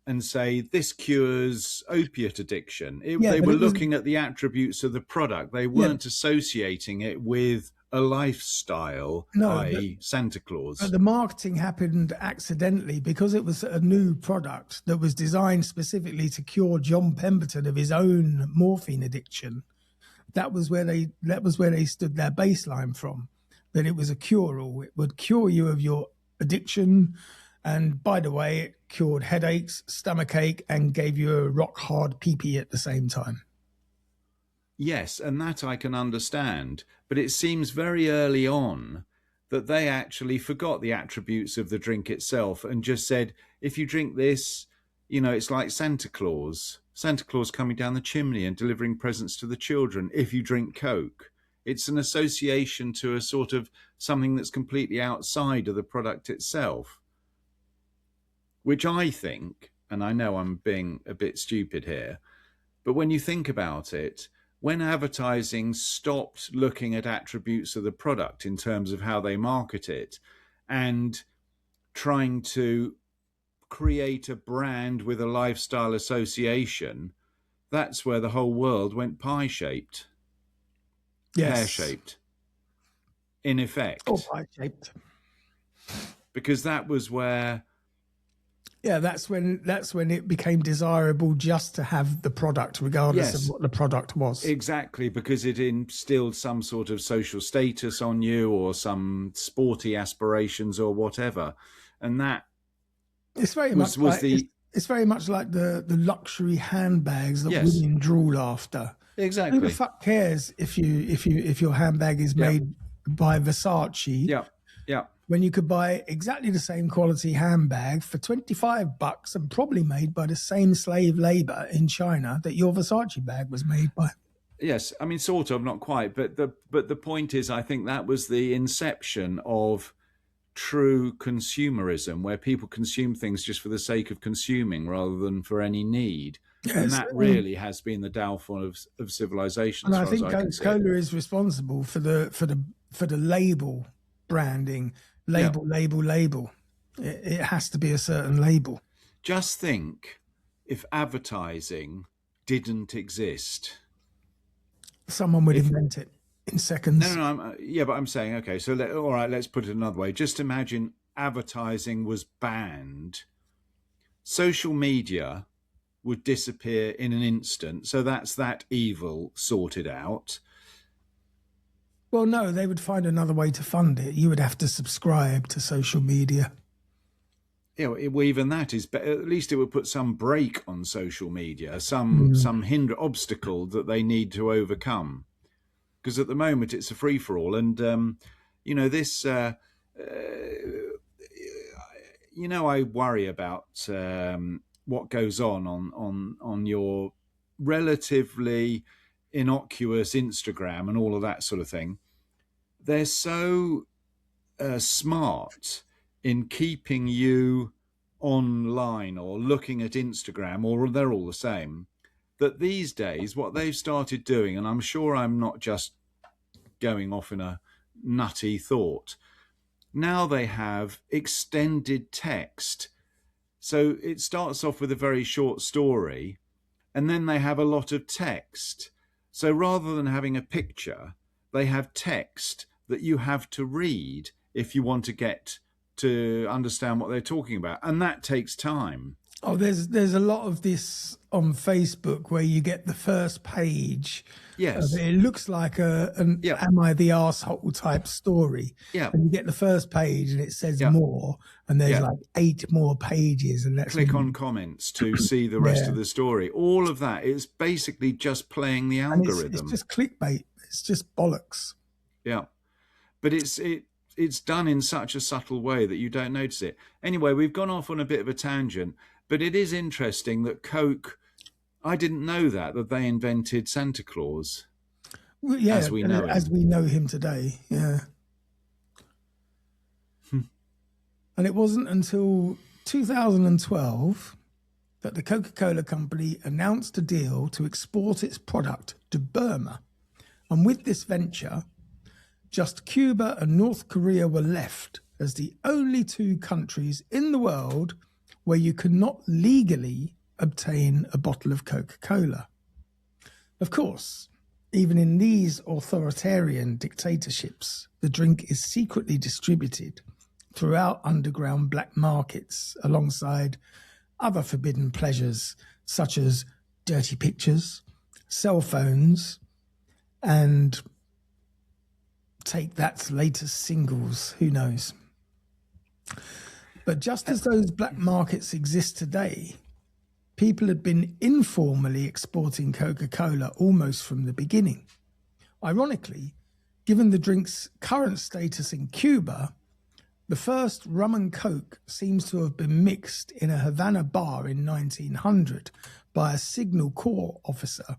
and say this cures opiate addiction. They were looking at the attributes of the product. They weren't associating it with a lifestyle, i.e. Santa Claus. But the marketing happened accidentally because it was a new product that was designed specifically to cure John Pemberton of his own morphine addiction. That was where they stood their baseline from, that it was a cure-all. It would cure you of your addiction. And by the way, it cured headaches, stomachache, and gave you a rock-hard pee-pee at the same time. Yes, and that I can understand. But it seems very early on that they actually forgot the attributes of the drink itself and just said, if you drink this, it's like Santa Claus. Santa Claus coming down the chimney and delivering presents to the children if you drink Coke. It's an association to a sort of something that's completely outside of the product itself. Which I think, and I know I'm being a bit stupid here, but when you think about it, when advertising stopped looking at attributes of the product in terms of how they market it and trying to create a brand with a lifestyle association, that's where the whole world went pie-shaped, pear-shaped, in effect. Or pie-shaped. Because that was where... Yeah, that's when it became desirable just to have the product, regardless of what the product was. Exactly, because it instilled some sort of social status on you or some sporty aspirations or whatever. And that it's very much like the luxury handbags that women drool after. Exactly. Who the fuck cares if your handbag is made by Versace? Yeah. Yeah. When you could buy exactly the same quality handbag for $25 and probably made by the same slave labor in China that your Versace bag was made by. Yes, I mean, sort of, not quite, but the point is, I think that was the inception of true consumerism, where people consume things just for the sake of consuming rather than for any need. Yes, and that really has been the downfall of civilization. And I think Coca-Cola is responsible for the label branding. Label. It has to be a certain label. Just think if advertising didn't exist. Someone would invent it in seconds. No, but I'm saying, okay, so all right, let's put it another way. Just imagine advertising was banned. Social media would disappear in an instant. So that's that evil sorted out. Well, no, they would find another way to fund it. You would have to subscribe to social media. Yeah, well, even that is better. At least it would put some brake on social media, some obstacle that they need to overcome. Because at the moment it's a free for all, and this. I worry about what goes on your relatively innocuous Instagram and all of that sort of thing. They're so smart in keeping you online or looking at Instagram, or they're all the same, that these days what they've started doing, and I'm sure I'm not just going off in a nutty thought, now they have extended text. So it starts off with a very short story, and then they have a lot of text. So rather than having a picture, they have text that you have to read if you want to get to understand what they're talking about. And that takes time. Oh, there's a lot of this on Facebook where you get the first page. Yes. It looks like an Yeah. "Am I the arsehole" type story. Yeah. And you get the first page and it says Yeah. more, and there's Yeah. like 8 more pages, and that's Click when on comments to see the rest of the story. All of that is basically just playing the and algorithm. it's just clickbait. It's just bollocks. Yeah. But it's done in such a subtle way that you don't notice it. Anyway, we've gone off on a bit of a tangent, but it is interesting that Coke, I didn't know that they invented Santa Claus. Well, yeah, as we know as him. we know him today. Yeah. And it wasn't until 2012 that the Coca-Cola company announced a deal to export its product to Burma. And with this venture, just Cuba and North Korea were left as the only 2 countries in the world where you could not legally obtain a bottle of Coca-Cola. Of course, even in these authoritarian dictatorships, the drink is secretly distributed throughout underground black markets alongside other forbidden pleasures such as dirty pictures, cell phones, and Take That's latest singles, who knows. But just as those black markets exist today, people had been informally exporting Coca-Cola almost from the beginning. Ironically, given the drink's current status in Cuba, the first rum and coke seems to have been mixed in a Havana bar in 1900 by a Signal Corps officer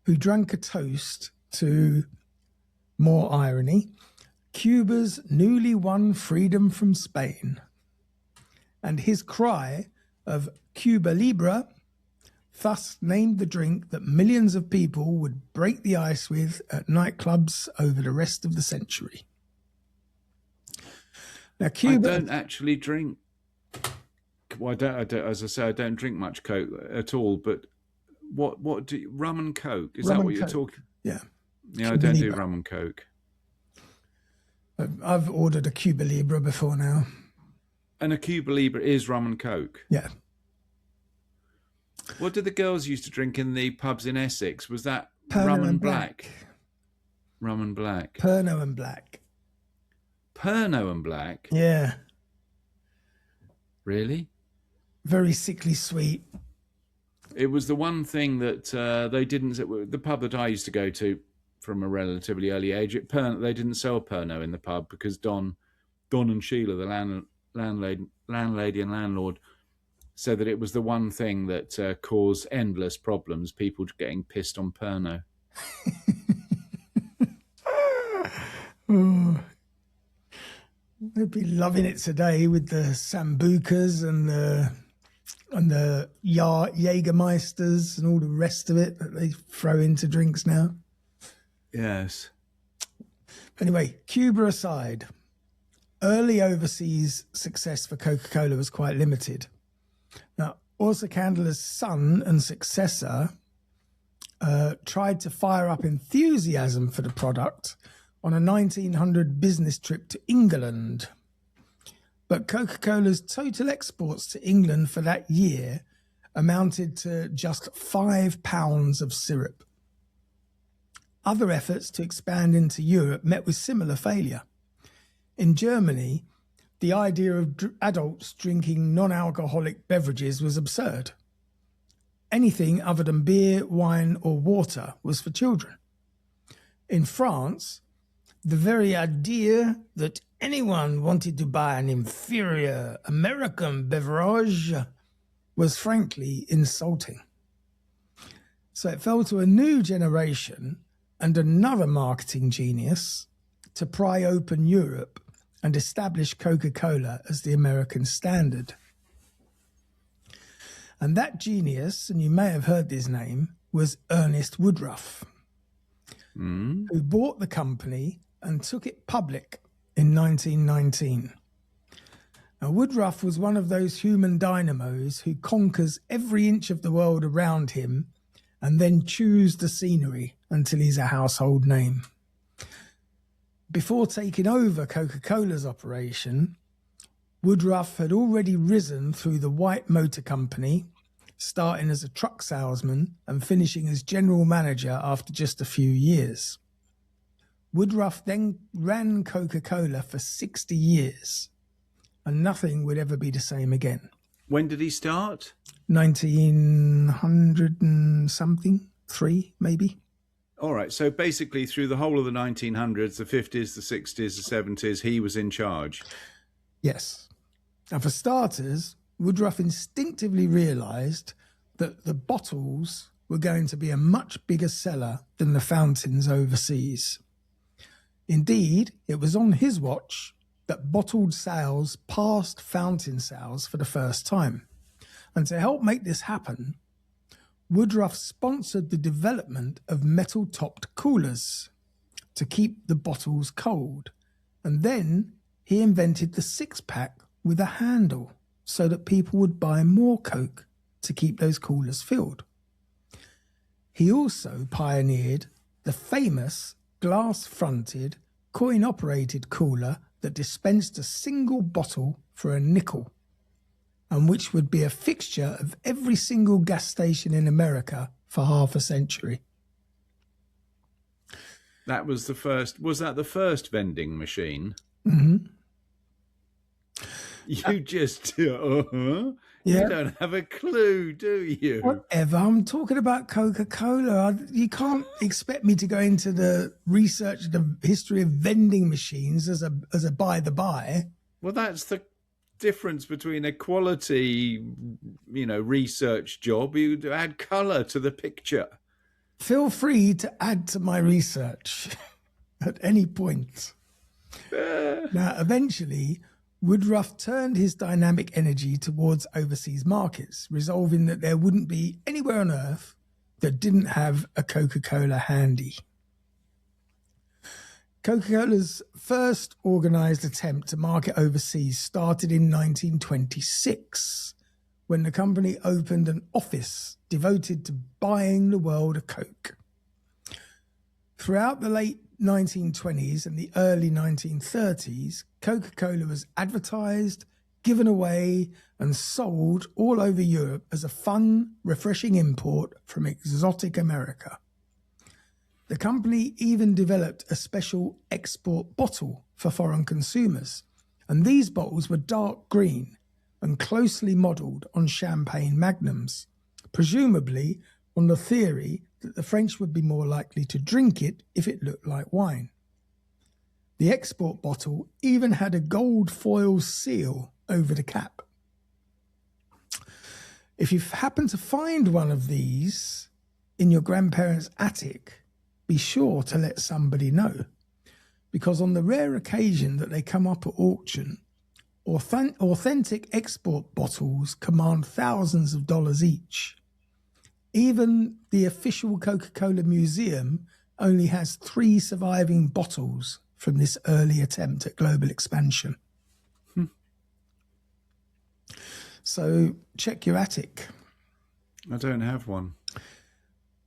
who drank a toast to, more irony, Cuba's newly won freedom from Spain. And his cry of Cuba Libre thus named the drink that millions of people would break the ice with at nightclubs over the rest of the century. Now, Cuba, I don't actually drink. Well, I don't. As I say, I don't drink much Coke at all. But what do you, rum and Coke? Is that what you're talking? Yeah. Yeah, I don't do rum and Coke. I've ordered a Cuba Libre before now. And a Cuba Libre is rum and Coke. Yeah. What did the girls used to drink in the pubs in Essex? Was that Pernod rum and black? Rum and black. Pernod and black. Pernod and black? Yeah. Really? Very sickly sweet. It was the one thing that they didn't. The pub that I used to go to from a relatively early age, they didn't sell Pernod in the pub because Don and Sheila, the landlady and landlord, said that it was the one thing that caused endless problems, people getting pissed on Pernod. Oh. They'd be loving it today with the Sambucas and the Jägermeisters and all the rest of it that they throw into drinks now. Yes. Anyway, Cuba aside, early overseas success for Coca-Cola was quite limited. Now, Asa Candler's son and successor tried to fire up enthusiasm for the product on a 1900 business trip to England. But Coca-Cola's total exports to England for that year amounted to just 5 pounds of syrup. Other efforts to expand into Europe met with similar failure. In Germany, the idea of adults drinking non-alcoholic beverages was absurd. Anything other than beer, wine, or water was for children. In France, the very idea that anyone wanted to buy an inferior American beverage was frankly insulting. So it fell to a new generation and another marketing genius to pry open Europe and establish Coca-Cola as the American standard. And that genius, and you may have heard his name, was Ernest Woodruff, who bought the company and took it public in 1919. Now, Woodruff was one of those human dynamos who conquers every inch of the world around him and then chews the scenery until he's a household name. Before taking over Coca-Cola's operation, Woodruff had already risen through the White Motor Company, starting as a truck salesman and finishing as general manager after just a few years. Woodruff then ran Coca-Cola for 60 years, and nothing would ever be the same again. When did he start? 1900 and something, 3 maybe. All right, so basically through the whole of the 1900s, the 50s, the 60s, the 70s, he was in charge. Yes. And for starters, Woodruff instinctively realised that the bottles were going to be a much bigger seller than the fountains overseas. Indeed, it was on his watch that bottled sales passed fountain sales for the first time. And to help make this happen, Woodruff sponsored the development of metal-topped coolers to keep the bottles cold. And then he invented the six-pack with a handle so that people would buy more Coke to keep those coolers filled. He also pioneered the famous glass-fronted, coin-operated cooler that dispensed a single bottle for a nickel, and which would be a fixture of every single gas station in America for half a century. That was the first. Was that the first vending machine? Mm-hmm. You just, Yeah. You don't have a clue, do you? Whatever. I'm talking about Coca-Cola. You can't expect me to go into the research of the history of vending machines as a by the by. Well, that's the difference between a quality, research job. You add colour to the picture. Feel free to add to my research at any point. Now, eventually, Woodruff turned his dynamic energy towards overseas markets, resolving that there wouldn't be anywhere on earth that didn't have a Coca-Cola handy. Coca-Cola's first organised attempt to market overseas started in 1926, when the company opened an office devoted to buying the world a Coke. Throughout the late 1920s and the early 1930s, Coca-Cola was advertised, given away, and sold all over Europe as a fun, refreshing import from exotic America. The company even developed a special export bottle for foreign consumers, and these bottles were dark green and closely modelled on champagne magnums, presumably on the theory that the French would be more likely to drink it if it looked like wine. The export bottle even had a gold foil seal over the cap. If you happen to find one of these in your grandparents' attic, be sure to let somebody know, because on the rare occasion that they come up at auction, authentic export bottles command thousands of dollars each. Even the official Coca-Cola Museum only has 3 surviving bottles from this early attempt at global expansion. So check your attic. I don't have one.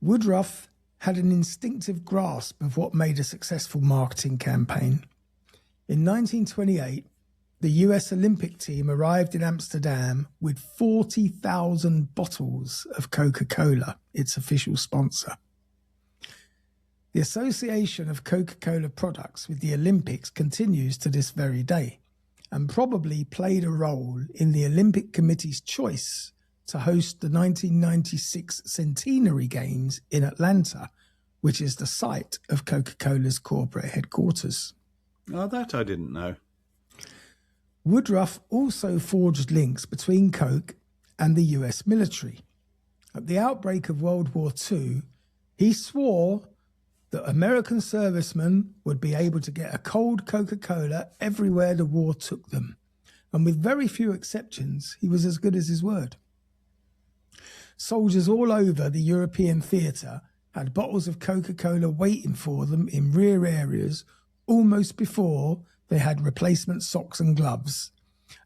Woodruff had an instinctive grasp of what made a successful marketing campaign. In 1928, the US Olympic team arrived in Amsterdam with 40,000 bottles of Coca-Cola, its official sponsor. The association of Coca-Cola products with the Olympics continues to this very day, and probably played a role in the Olympic Committee's choice to host the 1996 Centenary Games in Atlanta, which is the site of Coca-Cola's corporate headquarters. Oh, that I didn't know. Woodruff also forged links between Coke and the US military. At the outbreak of World War II, he swore that American servicemen would be able to get a cold Coca-Cola everywhere the war took them. And with very few exceptions, he was as good as his word. Soldiers all over the European theatre had bottles of Coca-Cola waiting for them in rear areas almost before they had replacement socks and gloves.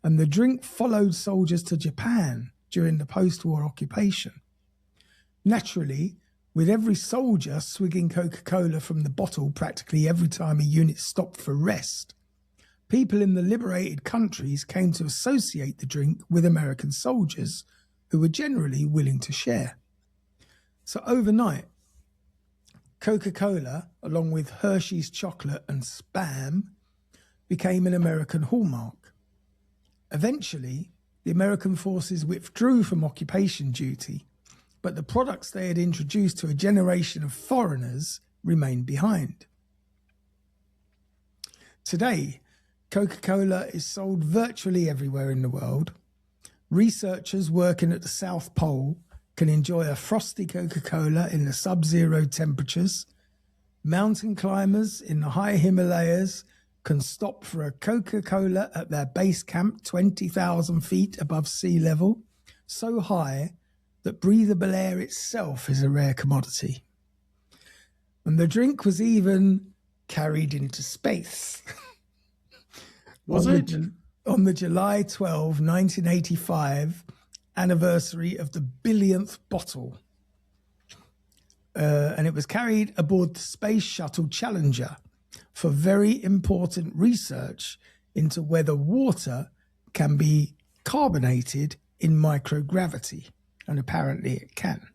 And the drink followed soldiers to Japan during the post-war occupation. Naturally, with every soldier swigging Coca-Cola from the bottle practically every time a unit stopped for rest, people in the liberated countries came to associate the drink with American soldiers who were generally willing to share. So overnight, Coca-Cola, along with Hershey's chocolate and Spam, became an American hallmark. Eventually, the American forces withdrew from occupation duty, but the products they had introduced to a generation of foreigners remained behind. Today, Coca-Cola is sold virtually everywhere in the world. Researchers working at the South Pole can enjoy a frosty Coca-Cola in the sub-zero temperatures. Mountain climbers in the high Himalayas can stop for a Coca-Cola at their base camp 20,000 feet above sea level, so high that breathable air itself is a rare commodity. And the drink was even carried into space. Was it? On the July 12, 1985 anniversary of the billionth bottle. And it was carried aboard the Space Shuttle Challenger for very important research into whether water can be carbonated in microgravity. And apparently it can.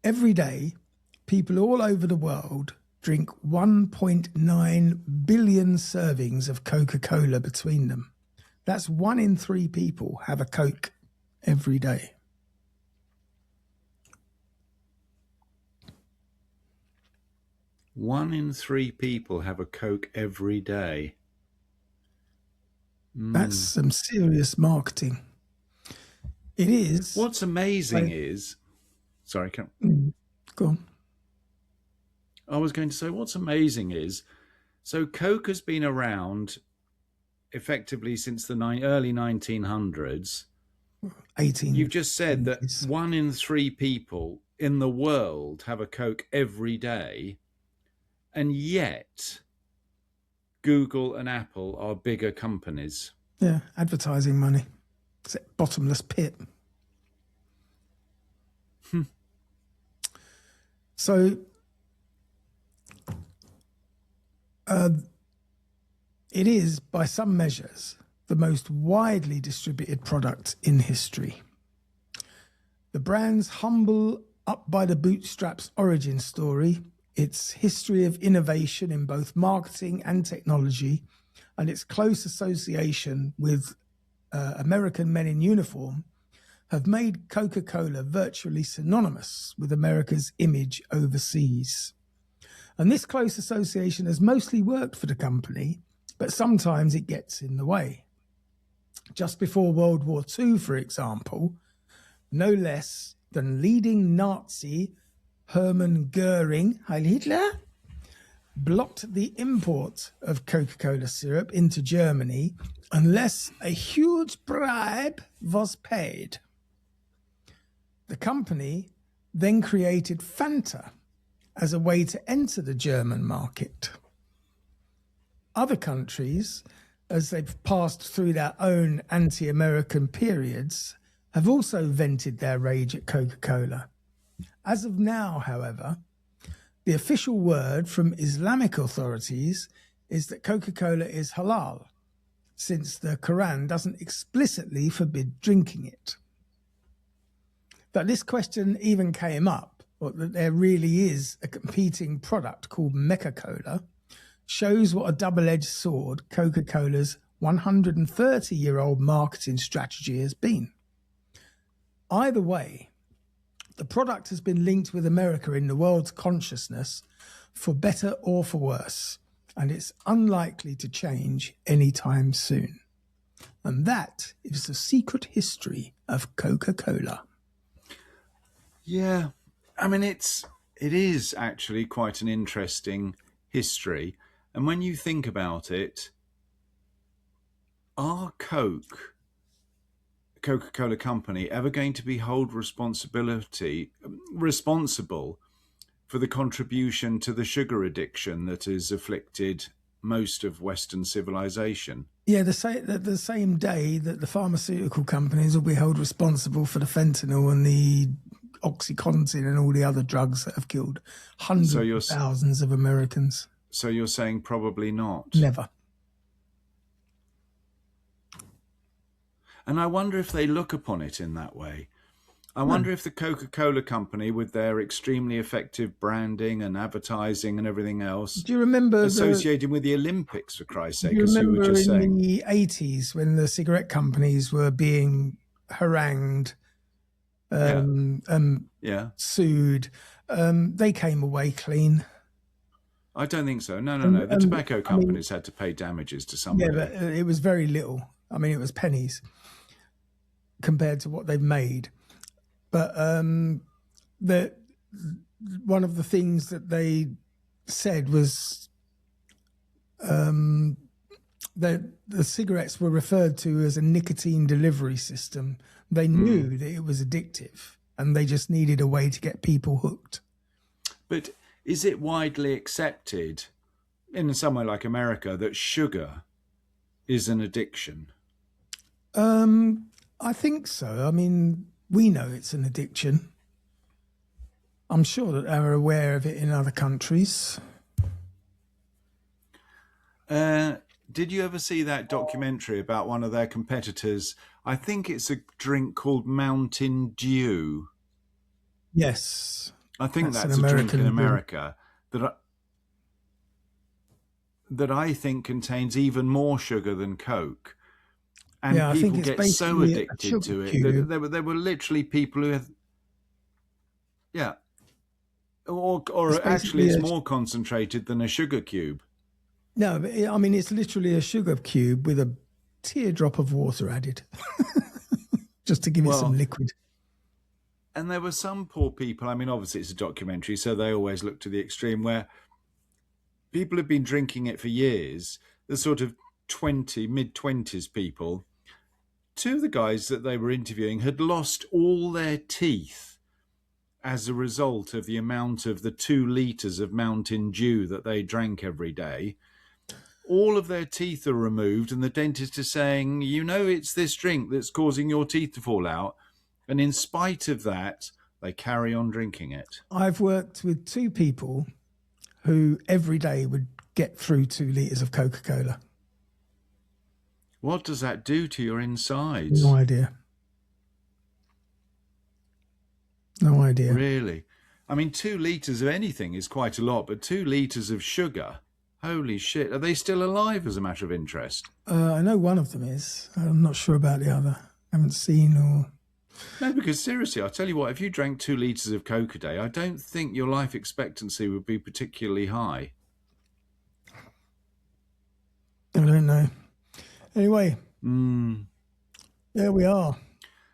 Every day, people all over the world drink 1.9 billion servings of Coca-Cola between them. That's 1 in 3 people have a Coke every day. One in 3 people have a Coke every day. That's some serious marketing. It is. What's amazing is... Sorry, Go on. I was going to say, what's amazing is, so Coke has been around effectively since the early 1900s. 18. You've just said that 1 in 3 people in the world have a Coke every day, and yet Google and Apple are bigger companies. Yeah, advertising money. It's a bottomless pit. So it is, by some measures, the most widely distributed product in history. The brand's humble, up by the bootstraps origin story, its history of innovation in both marketing and technology, and its close association with American men in uniform have made Coca-Cola virtually synonymous with America's image overseas. And this close association has mostly worked for the company, but sometimes it gets in the way. Just before World War II, for example, no less than leading Nazi Hermann Goering, Heil Hitler, blocked the import of Coca-Cola syrup into Germany unless a huge bribe was paid. The company then created Fanta as a way to enter the German market. Other countries, as they've passed through their own anti-American periods, have also vented their rage at Coca-Cola. As of now, however, the official word from Islamic authorities is that Coca-Cola is halal, since the Quran doesn't explicitly forbid drinking it. That this question even came up, or that there really is a competing product called Meca-Cola, shows what a double-edged sword Coca-Cola's 130-year-old marketing strategy has been. Either way, the product has been linked with America in the world's consciousness for better or for worse, and it's unlikely to change anytime soon. And that is the secret history of Coca-Cola. Yeah, I mean, it is actually quite an interesting history. And when you think about it, are Coca-Cola Company ever going to be responsible for the contribution to the sugar addiction that has afflicted most of Western civilization? Yeah, the same day that the pharmaceutical companies will be held responsible for the fentanyl and the OxyContin and all the other drugs that have killed hundreds of thousands of Americans. So you're saying probably not? Never. And I wonder if they look upon it in that way. I wonder if the Coca-Cola company, with their extremely effective branding and advertising and everything else, do you remember associated with the Olympics, for Christ's sake, as you were just saying? In the 80s, when the cigarette companies were being harangued, sued, they came away clean. I don't think so. No. The tobacco companies had to pay damages to somebody. Yeah, but it was very little. I mean, it was pennies compared to what they've made. But one of the things that they said was that the cigarettes were referred to as a nicotine delivery system. They knew that it was addictive, and they just needed a way to get people hooked. But is it widely accepted in somewhere like America that sugar is an addiction? I think so. I mean, we know it's an addiction. I'm sure that they're aware of it in other countries. Did you ever see that documentary about one of their competitors? I think it's a drink called Mountain Dew. Yes. I think that's a drink in America that I think contains even more sugar than Coke. And people get so addicted to it. There were literally people who had... Yeah. Or actually it's more concentrated than a sugar cube. No, but I mean, it's literally a sugar cube with a teardrop of water added. Just to give it some liquid. And there were some poor people, I mean, obviously it's a documentary, so they always look to the extreme, where people have been drinking it for years. The sort of mid-20s people. Two of the guys that they were interviewing had lost all their teeth as a result of the amount of the 2 litres of Mountain Dew that they drank every day. All of their teeth are removed, and the dentist is saying, it's this drink that's causing your teeth to fall out. And in spite of that, they carry on drinking it. I've worked with 2 people who every day would get through 2 litres of Coca-Cola. What does that do to your insides? No idea. No idea. Really? I mean, 2 litres of anything is quite a lot, but 2 litres of sugar, holy shit. Are they still alive, as a matter of interest? I know one of them is. I'm not sure about the other. I haven't seen or... No, because seriously, I'll tell you what, if you drank 2 litres of Coke a day, I don't think your life expectancy would be particularly high. I don't know. Anyway, there we are.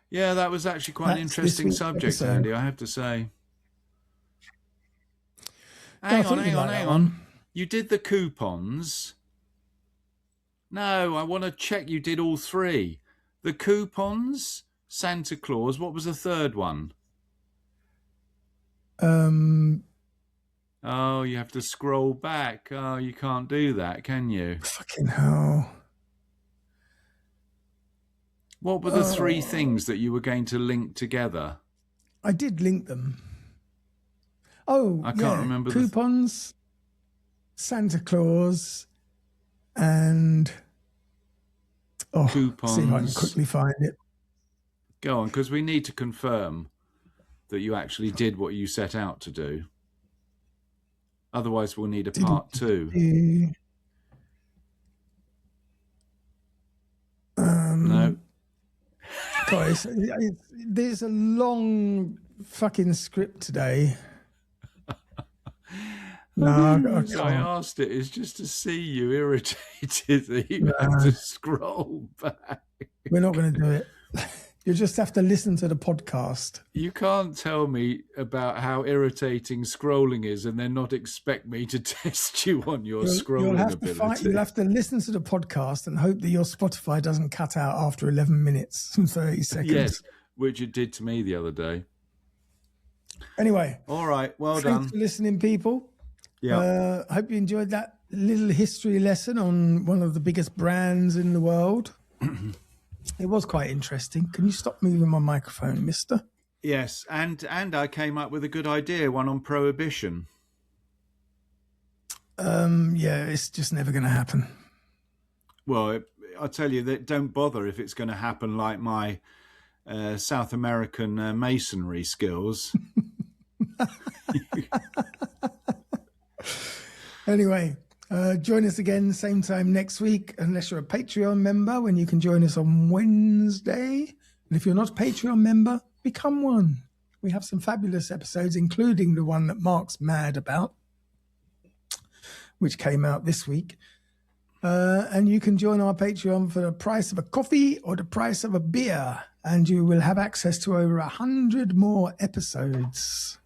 Yeah, that was actually quite an interesting subject, Andy, I have to say. Hang on. You did the coupons. No, I want to check you did all 3. The coupons, Santa Claus, what was the third one? Oh, you have to scroll back. Oh, you can't do that, can you? Fucking hell. What were the 3 things that you were going to link together? I did link them. Oh, I can't remember. Coupons, Santa Claus, and... coupons. See if I can quickly find it. Go on, because we need to confirm that you actually did what you set out to do. Otherwise, we'll need a part 2. No. Guys, there's a long fucking script today. No, I asked it is just to see you irritated that you have to scroll back. We're not going to do it. You just have to listen to the podcast. You can't tell me about how irritating scrolling is and then not expect me to test you on your scrolling ability. You'll have to listen to the podcast and hope that your Spotify doesn't cut out after 11 minutes and 30 seconds. Yes, which it did to me the other day. Anyway. All right, well done. Thanks for listening, people. Yeah. I hope you enjoyed that little history lesson on one of the biggest brands in the world. It was quite interesting. Can you stop moving my microphone, mister? Yes, and I came up with a good idea, one on prohibition. Yeah, it's just never going to happen. Well, I'll tell you that don't bother if it's going to happen like my South American masonry skills. Anyway, join us again same time next week, unless you're a Patreon member, when you can join us on Wednesday. And if you're not a Patreon member, become one. We have some fabulous episodes, including the one that Mark's mad about, which came out this week. And you can join our Patreon for the price of a coffee or the price of a beer, and you will have access to over 100 more episodes,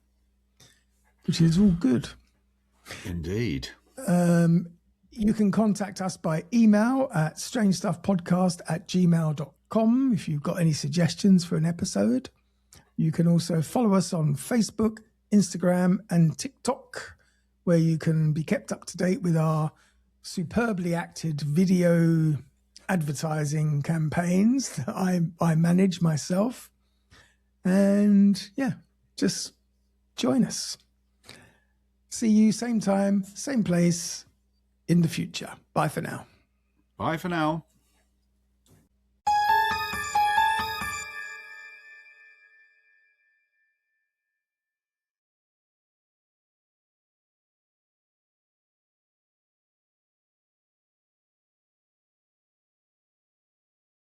which is all good. Indeed. You can contact us by email at strangestuffpodcast@gmail.com if you've got any suggestions for an episode. You can also follow us on Facebook, Instagram, and TikTok, where you can be kept up to date with our superbly acted video advertising campaigns that I manage myself. And yeah, just join us. See you same time, same place in the future. Bye for now. Bye for now.